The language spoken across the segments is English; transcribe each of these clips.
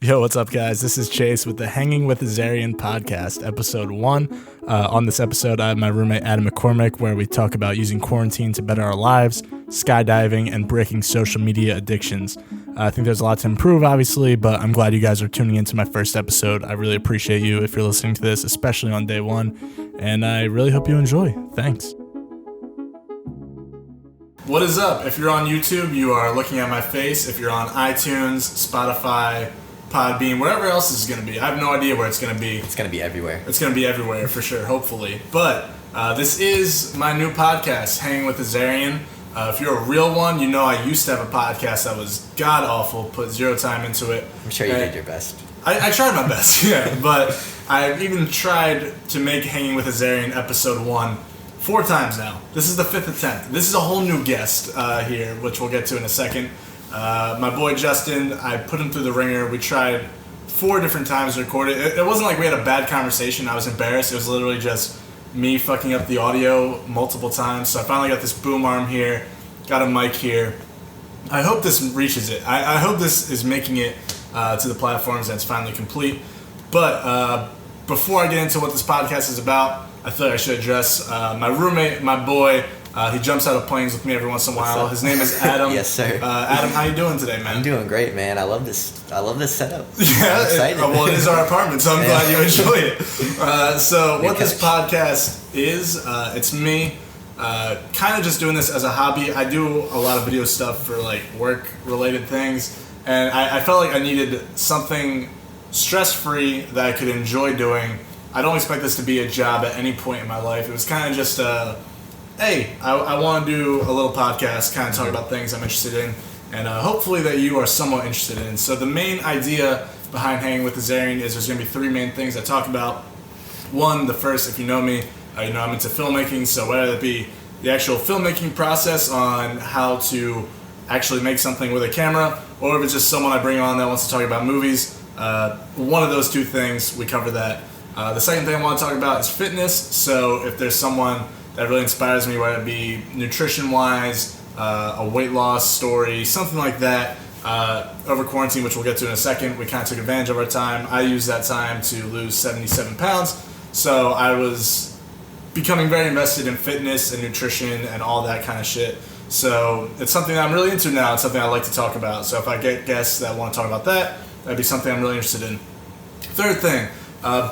Yo, what's up, guys? This is Chase with the Hanging with Azarian podcast, episode 1. On this episode, I have my roommate Adam McCormack, where we talk about using quarantine to better our lives, skydiving, and breaking social media addictions. I think there's a lot to improve, obviously, but I'm glad you guys are tuning into my first episode. I really appreciate you if you're listening to this, especially on day 1, and I really hope you enjoy. Thanks. What is up? If you're on YouTube, you are looking at my face. If you're on iTunes, Spotify, Podbean, wherever else this is going to be. I have no idea where it's going to be. It's going to be everywhere. It's going to be everywhere for sure, hopefully. But this is my new podcast, Hanging with Azarian. If you're a real one, you know I used to have a podcast that was god-awful, put zero time into it. I'm sure you did your best. I tried my best, yeah. But I've even tried to make Hanging with Azarian episode 1 4 times now. This is the 5th attempt. This is a whole new guest here, which we'll get to in a second. My boy Justin, I put him through the ringer. We tried 4 different times to record it. It wasn't like we had a bad conversation. I was embarrassed. It was literally just me fucking up the audio multiple times. So I finally got this boom arm here, got a mic here. I hope this reaches it. I hope this is making it to the platforms and it's finally complete. But before I get into what this podcast is about, I feel like I should address my roommate, my boy. He jumps out of planes with me every once in a while. His name is Adam. Yes, sir. Adam, how you doing today, man? I'm doing great, man. I love this setup. Yeah, I'm excited. Well, it is our apartment, so I'm glad you enjoy it. So what this podcast is, it's me kind of just doing this as a hobby. I do a lot of video stuff for like work-related things, and I felt like I needed something stress-free that I could enjoy doing. I don't expect this to be a job at any point in my life. It was kind of just hey, I want to do a little podcast, kind of talk about things I'm interested in, and hopefully that you are somewhat interested in. So the main idea behind Hanging with Azarian is there's going to be 3 main things I talk about. One, the first, if you know me, you know I'm into filmmaking, so whether it be the actual filmmaking process on how to actually make something with a camera, or if it's just someone I bring on that wants to talk about movies, one of those 2 things, we cover that. The second thing I want to talk about is fitness, so if there's someone that really inspires me, whether it be nutrition-wise, a weight loss story, something like that. Over quarantine, which we'll get to in a second, we kind of took advantage of our time. I used that time to lose 77 pounds, so I was becoming very invested in fitness and nutrition and all that kind of shit. So it's something that I'm really into now. It's something I like to talk about. So if I get guests that want to talk about that, that'd be something I'm really interested in. Third thing,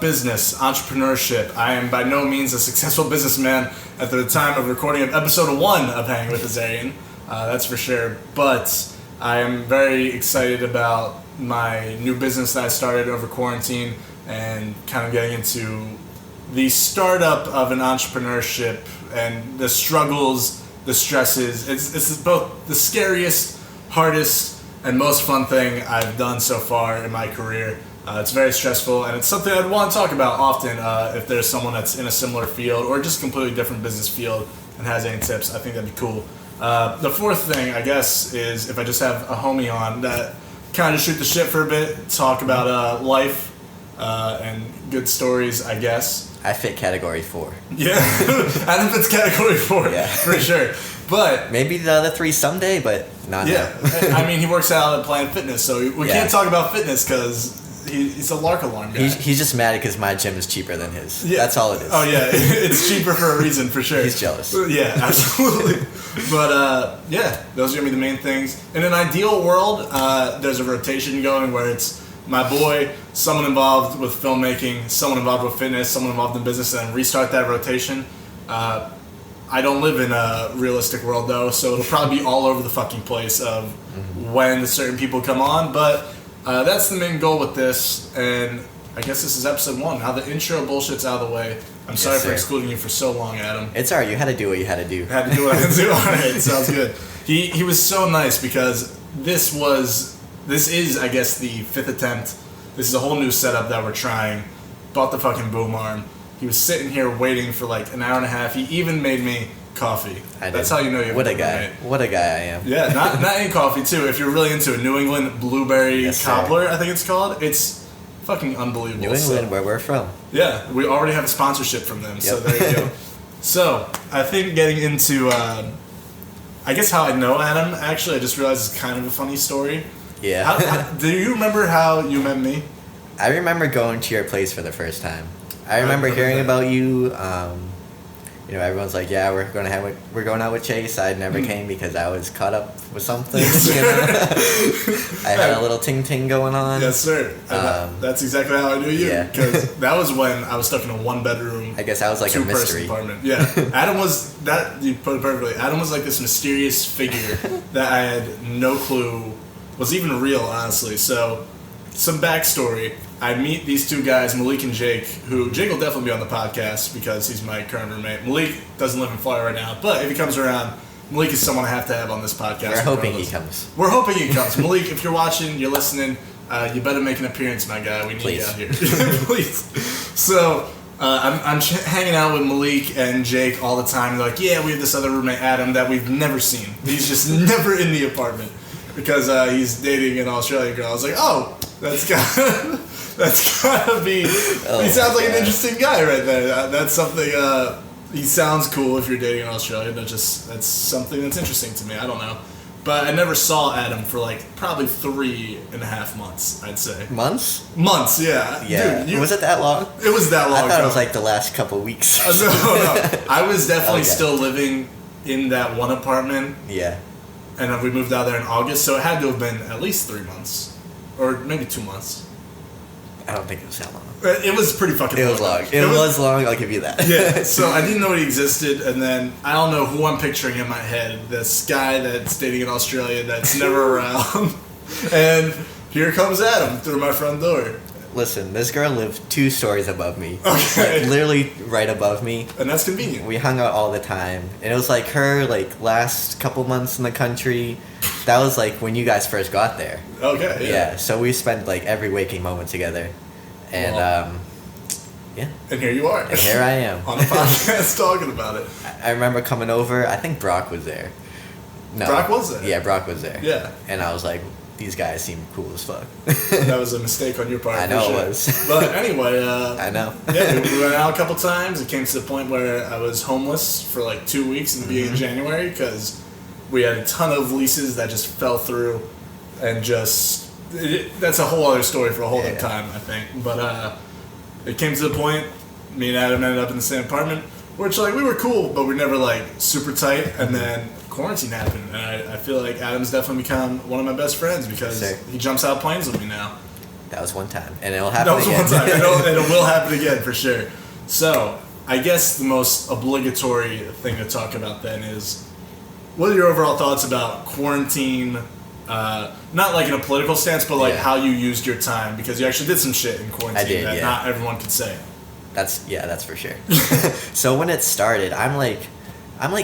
business, entrepreneurship. I am by no means a successful businessman at the time of recording of episode 1 of Hanging with Azarian, that's for sure. But I am very excited about my new business that I started over quarantine and kind of getting into the startup of an entrepreneurship and the struggles, the stresses. It's both the scariest, hardest, and most fun thing I've done so far in my career. It's very stressful, and it's something I'd want to talk about often if there's someone that's in a similar field or just a completely different business field and has any tips. I think that'd be cool. The fourth thing, I guess, is if I just have a homie on that kind of shoot the shit for a bit, talk about life and good stories, I guess. I fit category 4. Yeah, Adam fits category 4, yeah. For sure. But maybe the other 3 someday, but not now. I mean, he works out at Planet Fitness, so we can't talk about fitness because he's a lark alarm guy. He's just mad because my gym is cheaper than his. Yeah. That's all it is. Oh yeah, it's cheaper for a reason, for sure. He's jealous. Yeah, absolutely. But yeah, those are gonna be the main things. In an ideal world, there's a rotation going where it's my boy, someone involved with filmmaking, someone involved with fitness, someone involved in business, and then restart that rotation. I don't live in a realistic world though, so it'll probably be all over the fucking place of when certain people come on, but that's the main goal with this, and I guess this is episode 1. Now the intro bullshit's out of the way. I'm sorry for excluding you for so long, Adam. It's alright, you had to do what you had to do. I had to do what I had to do. Alright, sounds good. He was so nice because this is, I guess, the 5th attempt. This is a whole new setup that we're trying. Bought the fucking boom arm. He was sitting here waiting for like an hour and a half. He even made me coffee. That's how you know you have What a guy. What a guy I am. Yeah, not any coffee too. If you're really into it, New England blueberry cobbler, I think it's called. It's fucking unbelievable. New England, where we're from. Yeah, we already have a sponsorship from them, so there you go. So, I think getting into, I guess how I know Adam, actually, I just realized it's kind of a funny story. Yeah. Do you remember how you met me? I remember going to your place for the first time. I remember hearing about you. Everyone's like, "Yeah, we're going out with Chase." I never came because I was caught up with something. I had a little ting going on. Yes, sir. That's exactly how I knew you. Yeah. Because that was when I was stuck in a 1-bedroom. I guess I was like a mystery apartment. Yeah. Adam was that. You put it perfectly. Adam was like this mysterious figure that I had no clue was even real, honestly. So, some backstory. I meet these two guys, Malik and Jake, who Jake will definitely be on the podcast because he's my current roommate. Malik doesn't live in Florida right now, but if he comes around, Malik is someone I have to have on this podcast. We're hoping he comes. We're hoping he comes. Malik, if you're watching, you're listening, you better make an appearance, my guy. We need you out here. Please. So, I'm hanging out with Malik and Jake all the time. They're like, yeah, we have this other roommate, Adam, that we've never seen. He's just never in the apartment because he's dating an Australian girl. I was like, oh, that's gotta be. Oh, he sounds like an interesting guy right there. That's something. He sounds cool if you're dating an Australian. That's something that's interesting to me. I don't know, but I never saw Adam for like probably 3.5 months. I'd say months. Months, yeah. Yeah. Dude, was it that long? It was that long. I thought it was like the last couple weeks. No. I was definitely still living in that one apartment. Yeah. And we moved out there in August, so it had to have been at least 3 months, or maybe 2 months. I don't think it was that long. It was pretty fucking long. It was long. It was long, I'll give you that. Yeah, so I didn't know he existed, and then I don't know who I'm picturing in my head. This guy that's dating in Australia that's never around. And here comes Adam through my front door. Listen, this girl lived 2 stories above me. Okay. Like, literally right above me. And that's convenient. We hung out all the time. And it was like her, like, last couple months in the country. That was like when you guys first got there. Okay, yeah. So we spent like every waking moment together. And, yeah. And here you are. And here I am. On a podcast talking about it. I remember coming over. I think Brock was there. No. Brock was there? Yeah, Brock was there. Yeah. And I was like, these guys seem cool as fuck. That was a mistake on your part. I know it was. But anyway, I know. Yeah, we went out a couple times. It came to the point where I was homeless for like 2 weeks in the beginning of January because we had a ton of leases that just fell through, and that's a whole other story for a whole other time, I think. But it came to the point, me and Adam ended up in the same apartment, which like we were cool, but we never like super tight. And then quarantine happened, and I feel like Adam's definitely become one of my best friends because he jumps out planes with me now. That was one time, and it'll happen again. That was one time, and it will happen again for sure. So I guess the most obligatory thing to talk about then is, what are your overall thoughts about quarantine? Not like in a political stance, but like how you used your time, because you actually did some shit in quarantine that not everyone could say. That's for sure. So when it started, I'm like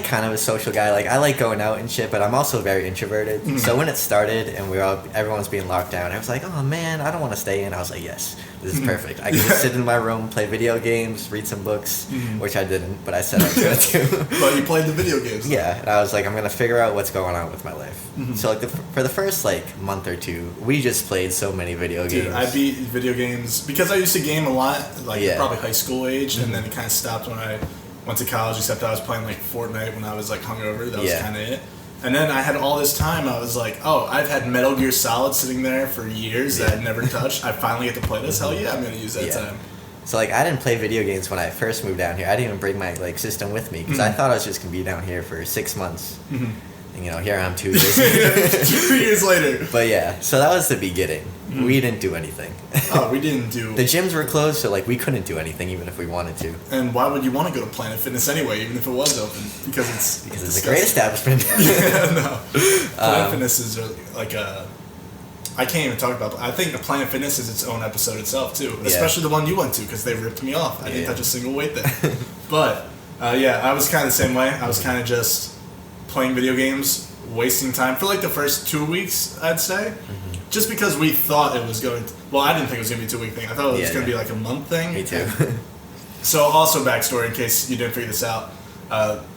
kind of a social guy. Like I like going out and shit, but I'm also very introverted. Mm-hmm. So when it started and everyone was being locked down, I was like, oh man, I don't want to stay in. I was like, yes, this is perfect. I can just sit in my room, play video games, read some books, which I didn't, but I said I was going to. But you played the video games. Yeah, and I was like, I'm going to figure out what's going on with my life. Mm-hmm. So like for the first like month or two, we just played so many video games. Dude, I beat video games because I used to game a lot, like probably high school age, and then it kind of stopped when I went to college, except I was playing like Fortnite when I was like hungover. That was kind of it. And then I had all this time. I was like, oh, I've had Metal Gear Solid sitting there for years that I'd never touched. I finally get to play this. Hell yeah, I'm gonna use that time. So like I didn't play video games when I first moved down here. I didn't even bring my like system with me because I thought I was just gonna be down here for 6 months. Mm-hmm. And here I am 2 years later. 2 years later. But yeah, so that was the beginning. Mm-hmm. We didn't do anything. Oh, we didn't do... The gyms were closed, so like we couldn't do anything even if we wanted to. And why would you want to go to Planet Fitness anyway, even if it was open? Because it's a great establishment. Yeah, no. Planet Fitness is like a... I can't even talk about... I think the Planet Fitness is its own episode itself, too. Especially the one you went to, because they ripped me off. I didn't touch a single weight there. But, I was kind of the same way. I was kind of just playing video games, wasting time for like the first 2 weeks, I'd say. Mm-hmm. Just because we thought it was going to... Well, I didn't think it was going to be a 2 week thing. I thought it was going to be like a month thing. Me too. So also backstory in case you didn't figure this out.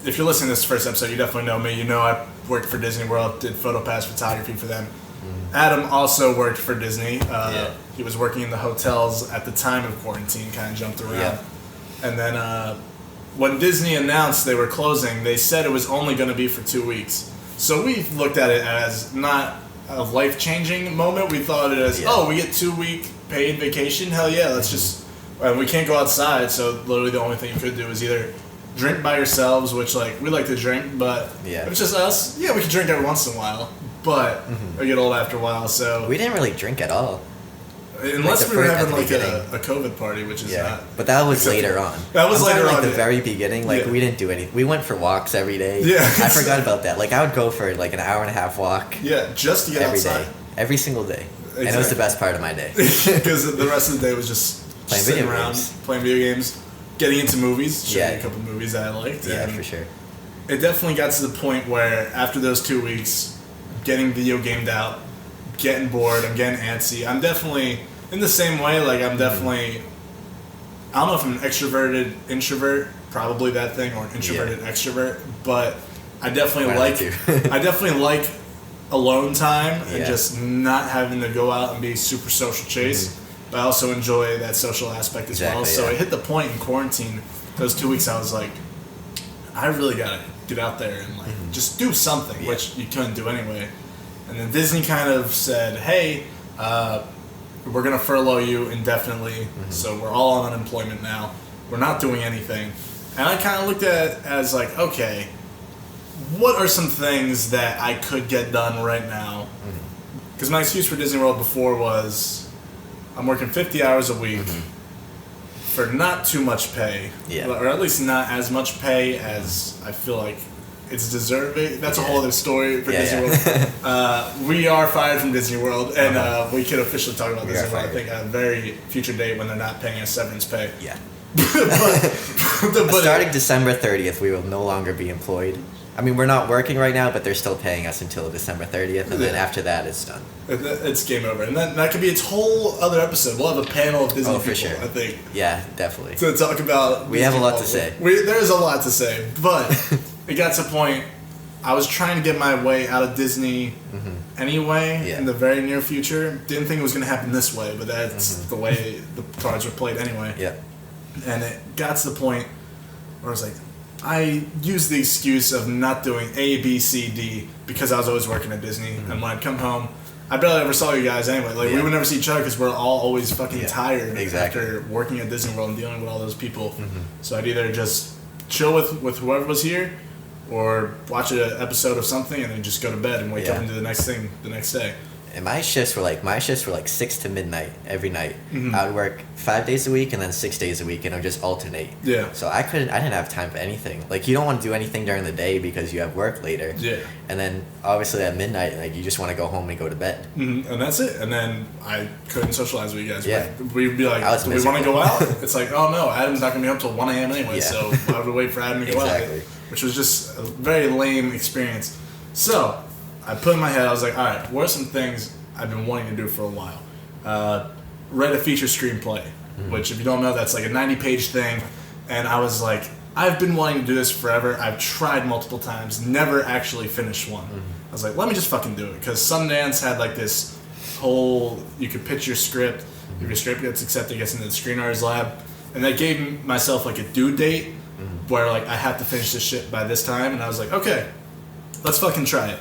If you're listening to this first episode, you definitely know me. You know I worked for Disney World, did PhotoPass photography for them. Mm-hmm. Adam also worked for Disney. He was working in the hotels at the time of quarantine, kind of jumped around. Yeah. And then when Disney announced they were closing, they said it was only going to be for 2 weeks. So we looked at it as not a life-changing moment. We thought it as, we get 2-week paid vacation. Hell yeah, let's just... we can't go outside, so literally the only thing you could do is either drink by yourselves, which, like, we like to drink, but if it's just us, we can drink every once in a while, but we get old after a while, so... We didn't really drink at all. Unless we were having, like, a COVID party, which is not... But that was later on. That was later on, the very beginning, like, we didn't do anything. We went for walks every day. Yeah. I forgot about that. Like, I would go for, like, an hour and a half walk. Yeah, just to get outside. Every day. Every single day. Exactly. And it was the best part of my day. Because the rest of the day was just sitting around, playing video games, getting into movies, showing a couple movies that I liked. Yeah, for sure. It definitely got to the point where, after those 2 weeks, getting video gamed out, getting bored, I'm getting antsy. I'm definitely... In the same way, like, I'm definitely... I don't know if I'm an extroverted introvert, probably that thing, or an introverted extrovert, but I definitely I definitely like alone time and just not having to go out and be super social chase, but I also enjoy that social aspect as well. So it hit the point in quarantine, those 2 weeks, I was like, I really gotta get out there and, like, just do something, which you couldn't do anyway. And then Disney kind of said, hey, we're going to furlough you indefinitely, so we're all on unemployment now. We're not doing anything. And I kind of looked at it as like, okay, what are some things that I could get done right now? Because my excuse for Disney World before was, I'm working 50 hours a week for not too much pay, or at least not as much pay as I feel like it's deserving. That's a whole other story for Disney World. We are fired from Disney World, and we could officially talk about Disney World, I think, at a very future date when they're not paying us severance pay. Yeah. but starting December 30th, we will no longer be employed. I mean, we're not working right now, but they're still paying us until December 30th, and then after that, it's done. It's game over. And that could be its whole other episode. We'll have a panel of Disney people, sure. I think. Yeah, definitely. To talk about... We have a lot to say. There's a lot to say, but it got to a point, I was trying to get my way out of Disney anyway in the very near future. Didn't think it was going to happen this way, but that's the way the cards were played anyway. Yeah. And it got to the point where I was like, I used the excuse of not doing A, B, C, D because I was always working at Disney. And when I'd come home, I barely ever saw you guys anyway. Like, we would never see each other because we're all always fucking tired after working at Disney World and dealing with all those people. So I'd either just chill with whoever was here or watch an episode of something and then just go to bed and wake up and do the next thing the next day. And my shifts were like 6 to midnight every night. I would work 5 days a week and then 6 days a week, and it would just alternate. Yeah. So I didn't have time for anything. Like, you don't want to do anything during the day because you have work later. Yeah. And then obviously at midnight, like, you just want to go home and go to bed. And that's it. And then I couldn't socialize with you guys. Yeah. We'd be like, do we want to go out? It's like, oh no, Adam's not gonna be up till 1 a.m. anyway. So why would we wait for Adam to go out? Which was just a very lame experience. So I put in my head, I was like, all right, what are some things I've been wanting to do for a while? Write a feature screenplay, which, if you don't know, that's like a 90-page thing. And I was like, I've been wanting to do this forever. I've tried multiple times, never actually finished one. I was like, let me just fucking do it. Because Sundance had like this whole, you could pitch your script. If your script gets accepted, it gets into the screenwriter's lab. And they gave myself like a due date where like I have to finish this shit by this time. And I was like, okay, let's fucking try it.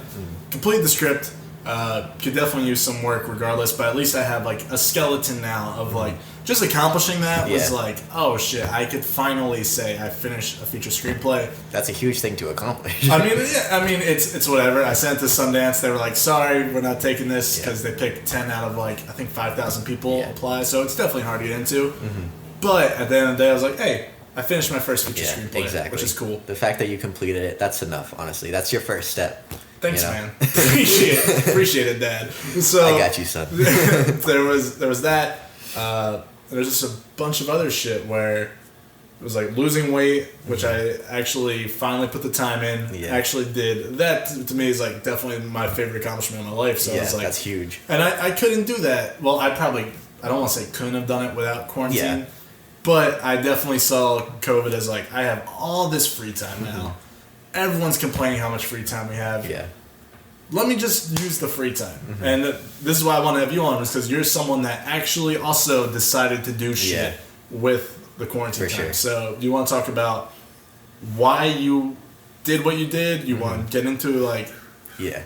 Complete the script. Could definitely use some work regardless, but at least I have like a skeleton now of like just accomplishing that was like, oh shit, I could finally say I finished a feature screenplay. That's a huge thing to accomplish. I mean, it's whatever. I sent it to Sundance. They were like, sorry, we're not taking this because they picked 10 out of like I think 5,000 people apply, so it's definitely hard to get into. But at the end of the day, I was like, hey, I finished my first feature screenplay, which is cool. The fact that you completed it, that's enough, honestly. That's your first step. Thanks, man. Appreciate it, Dad. So I got you, son. there was that. There's just a bunch of other shit where it was like losing weight, which I actually finally put the time in. Actually did. That to me is like definitely my favorite accomplishment of my life. So I was like, that's huge. And I couldn't do that. Well, I don't want to say couldn't have done it without quarantine. Yeah. But I definitely saw COVID as like, I have all this free time now. Everyone's complaining how much free time we have. Yeah. Let me just use the free time. And this is why I want to have you on, is because you're someone that actually also decided to do shit with the quarantine time. Sure. So do you want to talk about why you did what you did? You want to get into like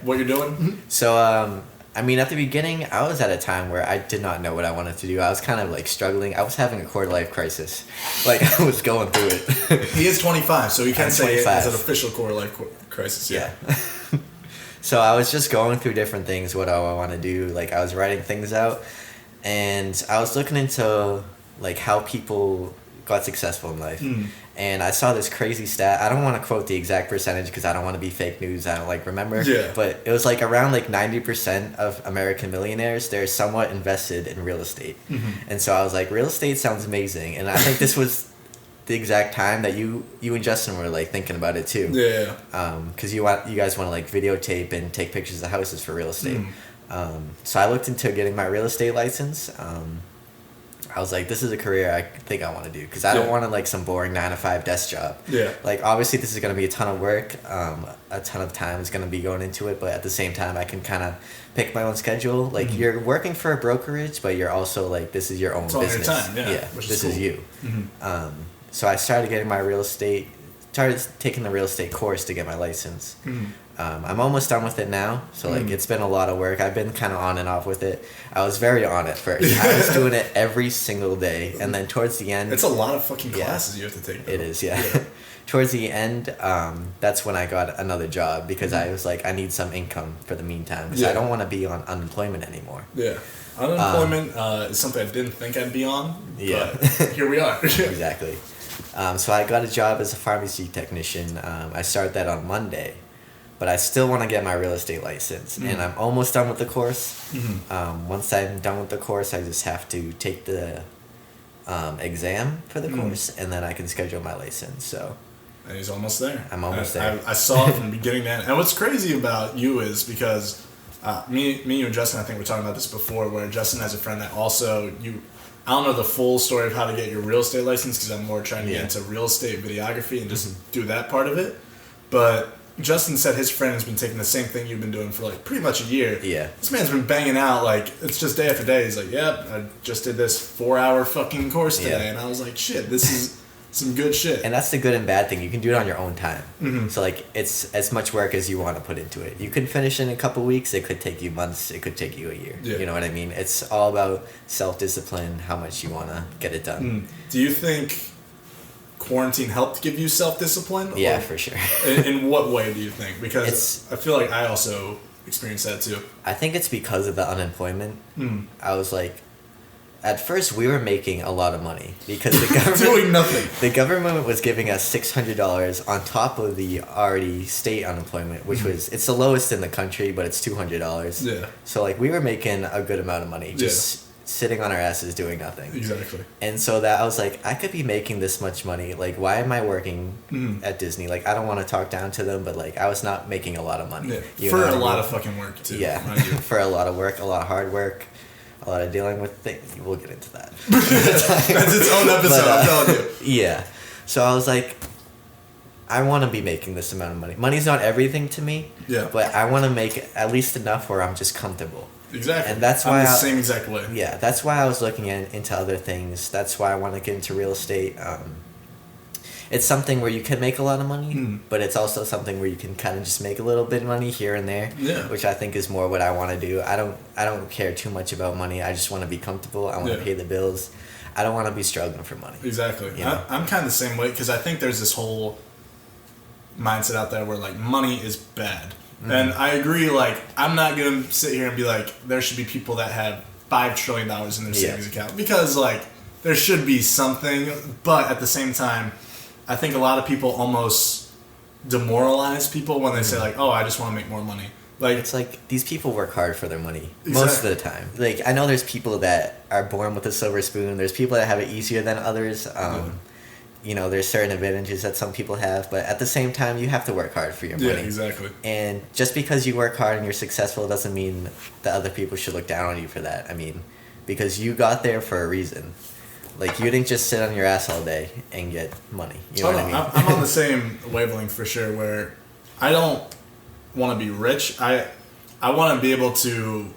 what you're doing? So I mean, at the beginning, I was at a time where I did not know what I wanted to do. I was kind of like struggling. I was having a quarter life crisis. Like, I was going through it. He is 25, so you can't say it as an 25. official quarter life crisis. Yeah. So I was just going through different things. What do I want to do? Like, I was writing things out, and I was looking into like how people got successful in life. And I saw this crazy stat. I don't want to quote the exact percentage because I don't want to be fake news. I don't like remember. Yeah. But it was like around like 90% of American millionaires, they're somewhat invested in real estate. And so I was like, real estate sounds amazing. And I think this was the exact time that you and Justin were like thinking about it too. Yeah. Because you guys want to like videotape and take pictures of houses for real estate. So I looked into getting my real estate license. I was like, this is a career I think I want to do because I don't want to like some boring 9-to-5 desk job. Yeah. Like obviously this is going to be a ton of work, a ton of time is going to be going into it, but at the same time I can kind of pick my own schedule. Like you're working for a brokerage, but you're also like this is your own business. It's all your time, yeah. Which is this is you. So I started getting my started taking the real estate course to get my license. I'm almost done with it now, so like it's been a lot of work. I've been kind of on and off with it. I was very on it first. I was doing it every single day, and then towards the end, it's a lot of fucking classes you have to take. Though. It is, yeah. Towards the end, that's when I got another job because I was like, I need some income for the meantime because I don't want to be on unemployment anymore. Yeah, unemployment is something I didn't think I'd be on. Yeah, but here we are. Exactly. So I got a job as a pharmacy technician. I started that on Monday. But I still want to get my real estate license, and I'm almost done with the course. Once I'm done with the course, I just have to take the exam for the course, and then I can schedule my license. So, and he's almost there. I'm almost there. I saw it from the beginning to end. And what's crazy about you is because me, you, and Justin, I think we're talking about this before, where Justin has a friend that also I don't know the full story of how to get your real estate license because I'm more trying to get into real estate videography and just do that part of it, but. Justin said his friend has been taking the same thing you've been doing for like pretty much a year. Yeah. This man's been banging out like it's just day after day. He's like, yep, I just did this 4-hour fucking course today, and I was like, shit, this is some good shit. And that's the good and bad thing. You can do it on your own time. So like it's as much work as you want to put into it. You could finish in a couple weeks. It could take you months. It could take you a year. Yeah. You know what I mean? It's all about self-discipline, how much you want to get it done. Do you think quarantine helped give you self-discipline? Yeah, for sure. In what way do you think? Because I feel like I also experienced that too. I think it's because of the unemployment. I was like, at first we were making a lot of money because the government doing nothing. The government was giving us $600 on top of the already state unemployment, which was it's the lowest in the country, but it's $200. Yeah. So like we were making a good amount of money just sitting on our asses doing nothing. Exactly. And so that I was like, I could be making this much money. Like, why am I working at Disney? Like, I don't want to talk down to them, but like, I was not making a lot of money. Yeah. For a lot of fucking work too. Yeah. For a lot of work, a lot of hard work, a lot of dealing with things. We'll get into that. That's its own episode. I'm telling you. Yeah. So I was like, I want to be making this amount of money. Money's not everything to me. Yeah. But I want to make at least enough where I'm just comfortable. Exactly. And that's why I'm the same exact way. Yeah, that's why I was looking into other things. That's why I want to get into real estate. It's something where you can make a lot of money, but it's also something where you can kind of just make a little bit of money here and there. Yeah. Which I think is more what I want to do. I don't care too much about money. I just want to be comfortable. I want to pay the bills. I don't want to be struggling for money. Exactly. You know? I'm kind of the same way because I think there's this whole mindset out there where like money is bad. And I agree, like, I'm not going to sit here and be like, there should be people that have $5 trillion in their savings account. Because, like, there should be something. But at the same time, I think a lot of people almost demoralize people when they say, like, oh, I just want to make more money. Like, it's like, these people work hard for their money. Most of the time. Like, I know there's people that are born with a silver spoon. There's people that have it easier than others. You know, there's certain advantages that some people have, but at the same time, you have to work hard for your money. Yeah, exactly. And just because you work hard and you're successful doesn't mean that other people should look down on you for that. I mean, because you got there for a reason. Like, you didn't just sit on your ass all day and get money. You know what I mean? I'm on the same wavelength for sure, where I don't want to be rich. I want to be able to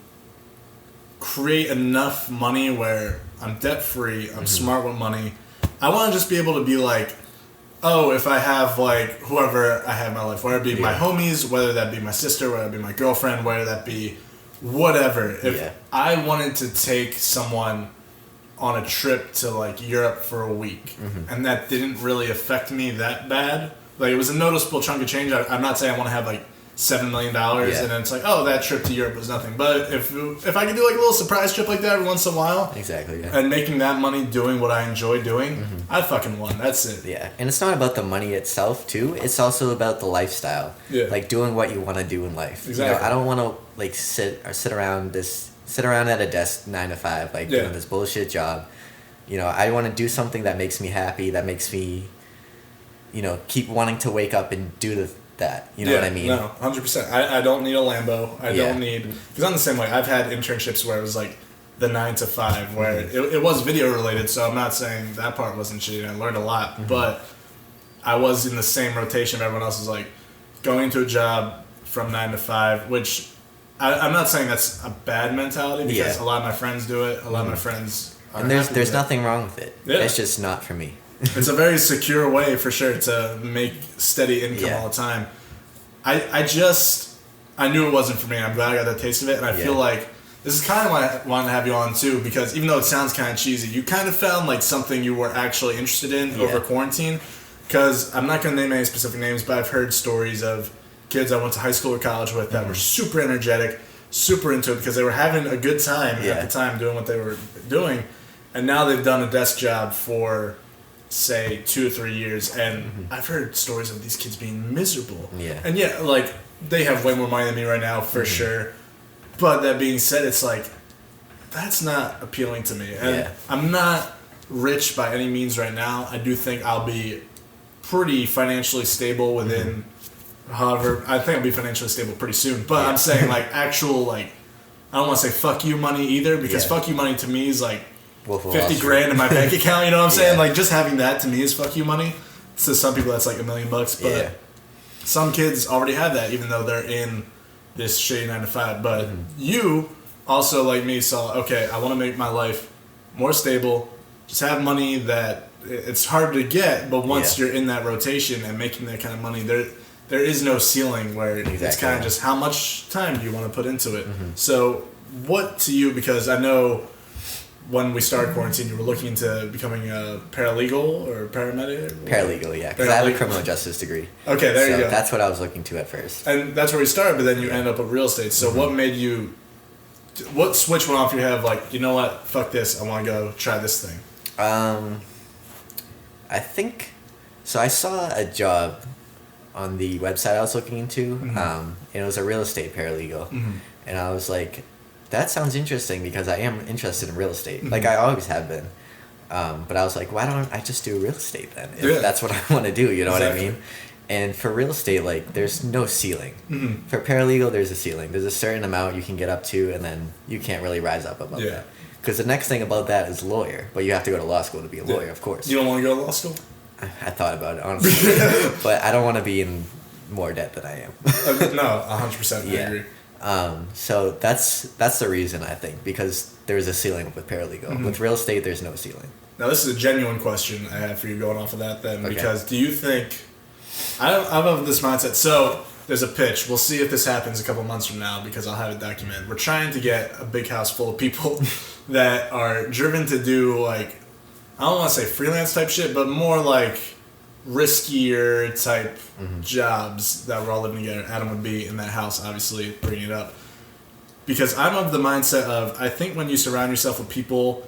create enough money where I'm debt-free, I'm smart with money. I want to just be able to be like, oh, if I have like whoever I have in my life, whether it be my homies, whether that be my sister, whether it be my girlfriend, whether that be whatever. If I wanted to take someone on a trip to like Europe for a week, and that didn't really affect me that bad, like it was a noticeable chunk of change. I'm not saying I want to have like $7 million, and then it's like, oh, that trip to Europe was nothing. But if I could do like a little surprise trip like that every once in a while, and making that money doing what I enjoy doing, I fucking won. That's it. Yeah, and it's not about the money itself too. It's also about the lifestyle. Yeah, like doing what you want to do in life. Exactly. You know, I don't want to like sit around at a desk 9 to 5, like doing this bullshit job. You know, I want to do something that makes me happy. That makes me, you know, keep wanting to wake up and do that. You know what I mean? No, 100%. I don't need a Lambo. I don't need... Because I'm the same way. I've had internships where it was like the 9 to 5, where it was video related, so I'm not saying that part wasn't shitty. I learned a lot, but I was in the same rotation everyone else was like going into a job from 9 to 5, which I'm not saying that's a bad mentality, because a lot of my friends do it. A lot of my friends are... And there's nothing wrong with it. Yeah. It's just not for me. It's a very secure way, for sure, to make steady income all the time. I knew it wasn't for me, and I'm glad I got that taste of it, and I feel like this is kind of why I wanted to have you on, too, because even though it sounds kind of cheesy, you kind of found, like, something you were actually interested in over quarantine, because I'm not going to name any specific names, but I've heard stories of kids I went to high school or college with that were super energetic, super into it, because they were having a good time at the time doing what they were doing, and now they've done a desk job for... say 2 or 3 years, and I've heard stories of these kids being miserable. Yeah. And like they have way more money than me right now for sure. But that being said, it's like that's not appealing to me. And I'm not rich by any means right now. I do think I'll be pretty financially stable within however I think I'll be financially stable pretty soon. But I'm saying like actual like I don't want to say fuck you money either, because fuck you money to me is like $50,000 in my bank account, you know what I'm saying? Like, just having that to me is fuck you money. To some people, that's like $1 million, but some kids already have that, even though they're in this shitty 9 to 5. But you also, like me, saw, okay, I want to make my life more stable, just have money that it's hard to get, but once you're in that rotation and making that kind of money, there is no ceiling where it's kind of just how much time do you want to put into it. So, what to you, because I know when we started quarantine, you were looking into becoming a paralegal or paramedic? Paralegal, yeah, because I have a criminal justice degree. Okay, there you go. That's what I was looking to at first. And that's where we started, but then you end up with real estate. So what made you... What switch went off your head of like, you know what, fuck this, I want to go try this thing? I think... So I saw a job on the website I was looking into, and it was a real estate paralegal. And I was like... That sounds interesting, because I am interested in real estate. Like, I always have been. But I was like, why don't I just do real estate then? If that's what I want to do, you know what I mean? And for real estate, like, there's no ceiling. For paralegal, there's a ceiling. There's a certain amount you can get up to, and then you can't really rise up above that. Because the next thing about that is lawyer. But you have to go to law school to be a lawyer, of course. You don't want to go to law school? I thought about it, honestly. But I don't want to be in more debt than I am. No, 100% I agree. So that's the reason, I think, because there's a ceiling with paralegal. With real estate, there's no ceiling. Now, this is a genuine question I have for you going off of that then, because do you think... I'm of this mindset. So, there's a pitch. We'll see if this happens a couple months from now, because I'll have it documented. We're trying to get a big house full of people that are driven to do, like, I don't want to say freelance type shit, but more like riskier type jobs that we're all living together. Adam would be in that house, obviously, bringing it up. Because I'm of the mindset of, I think when you surround yourself with people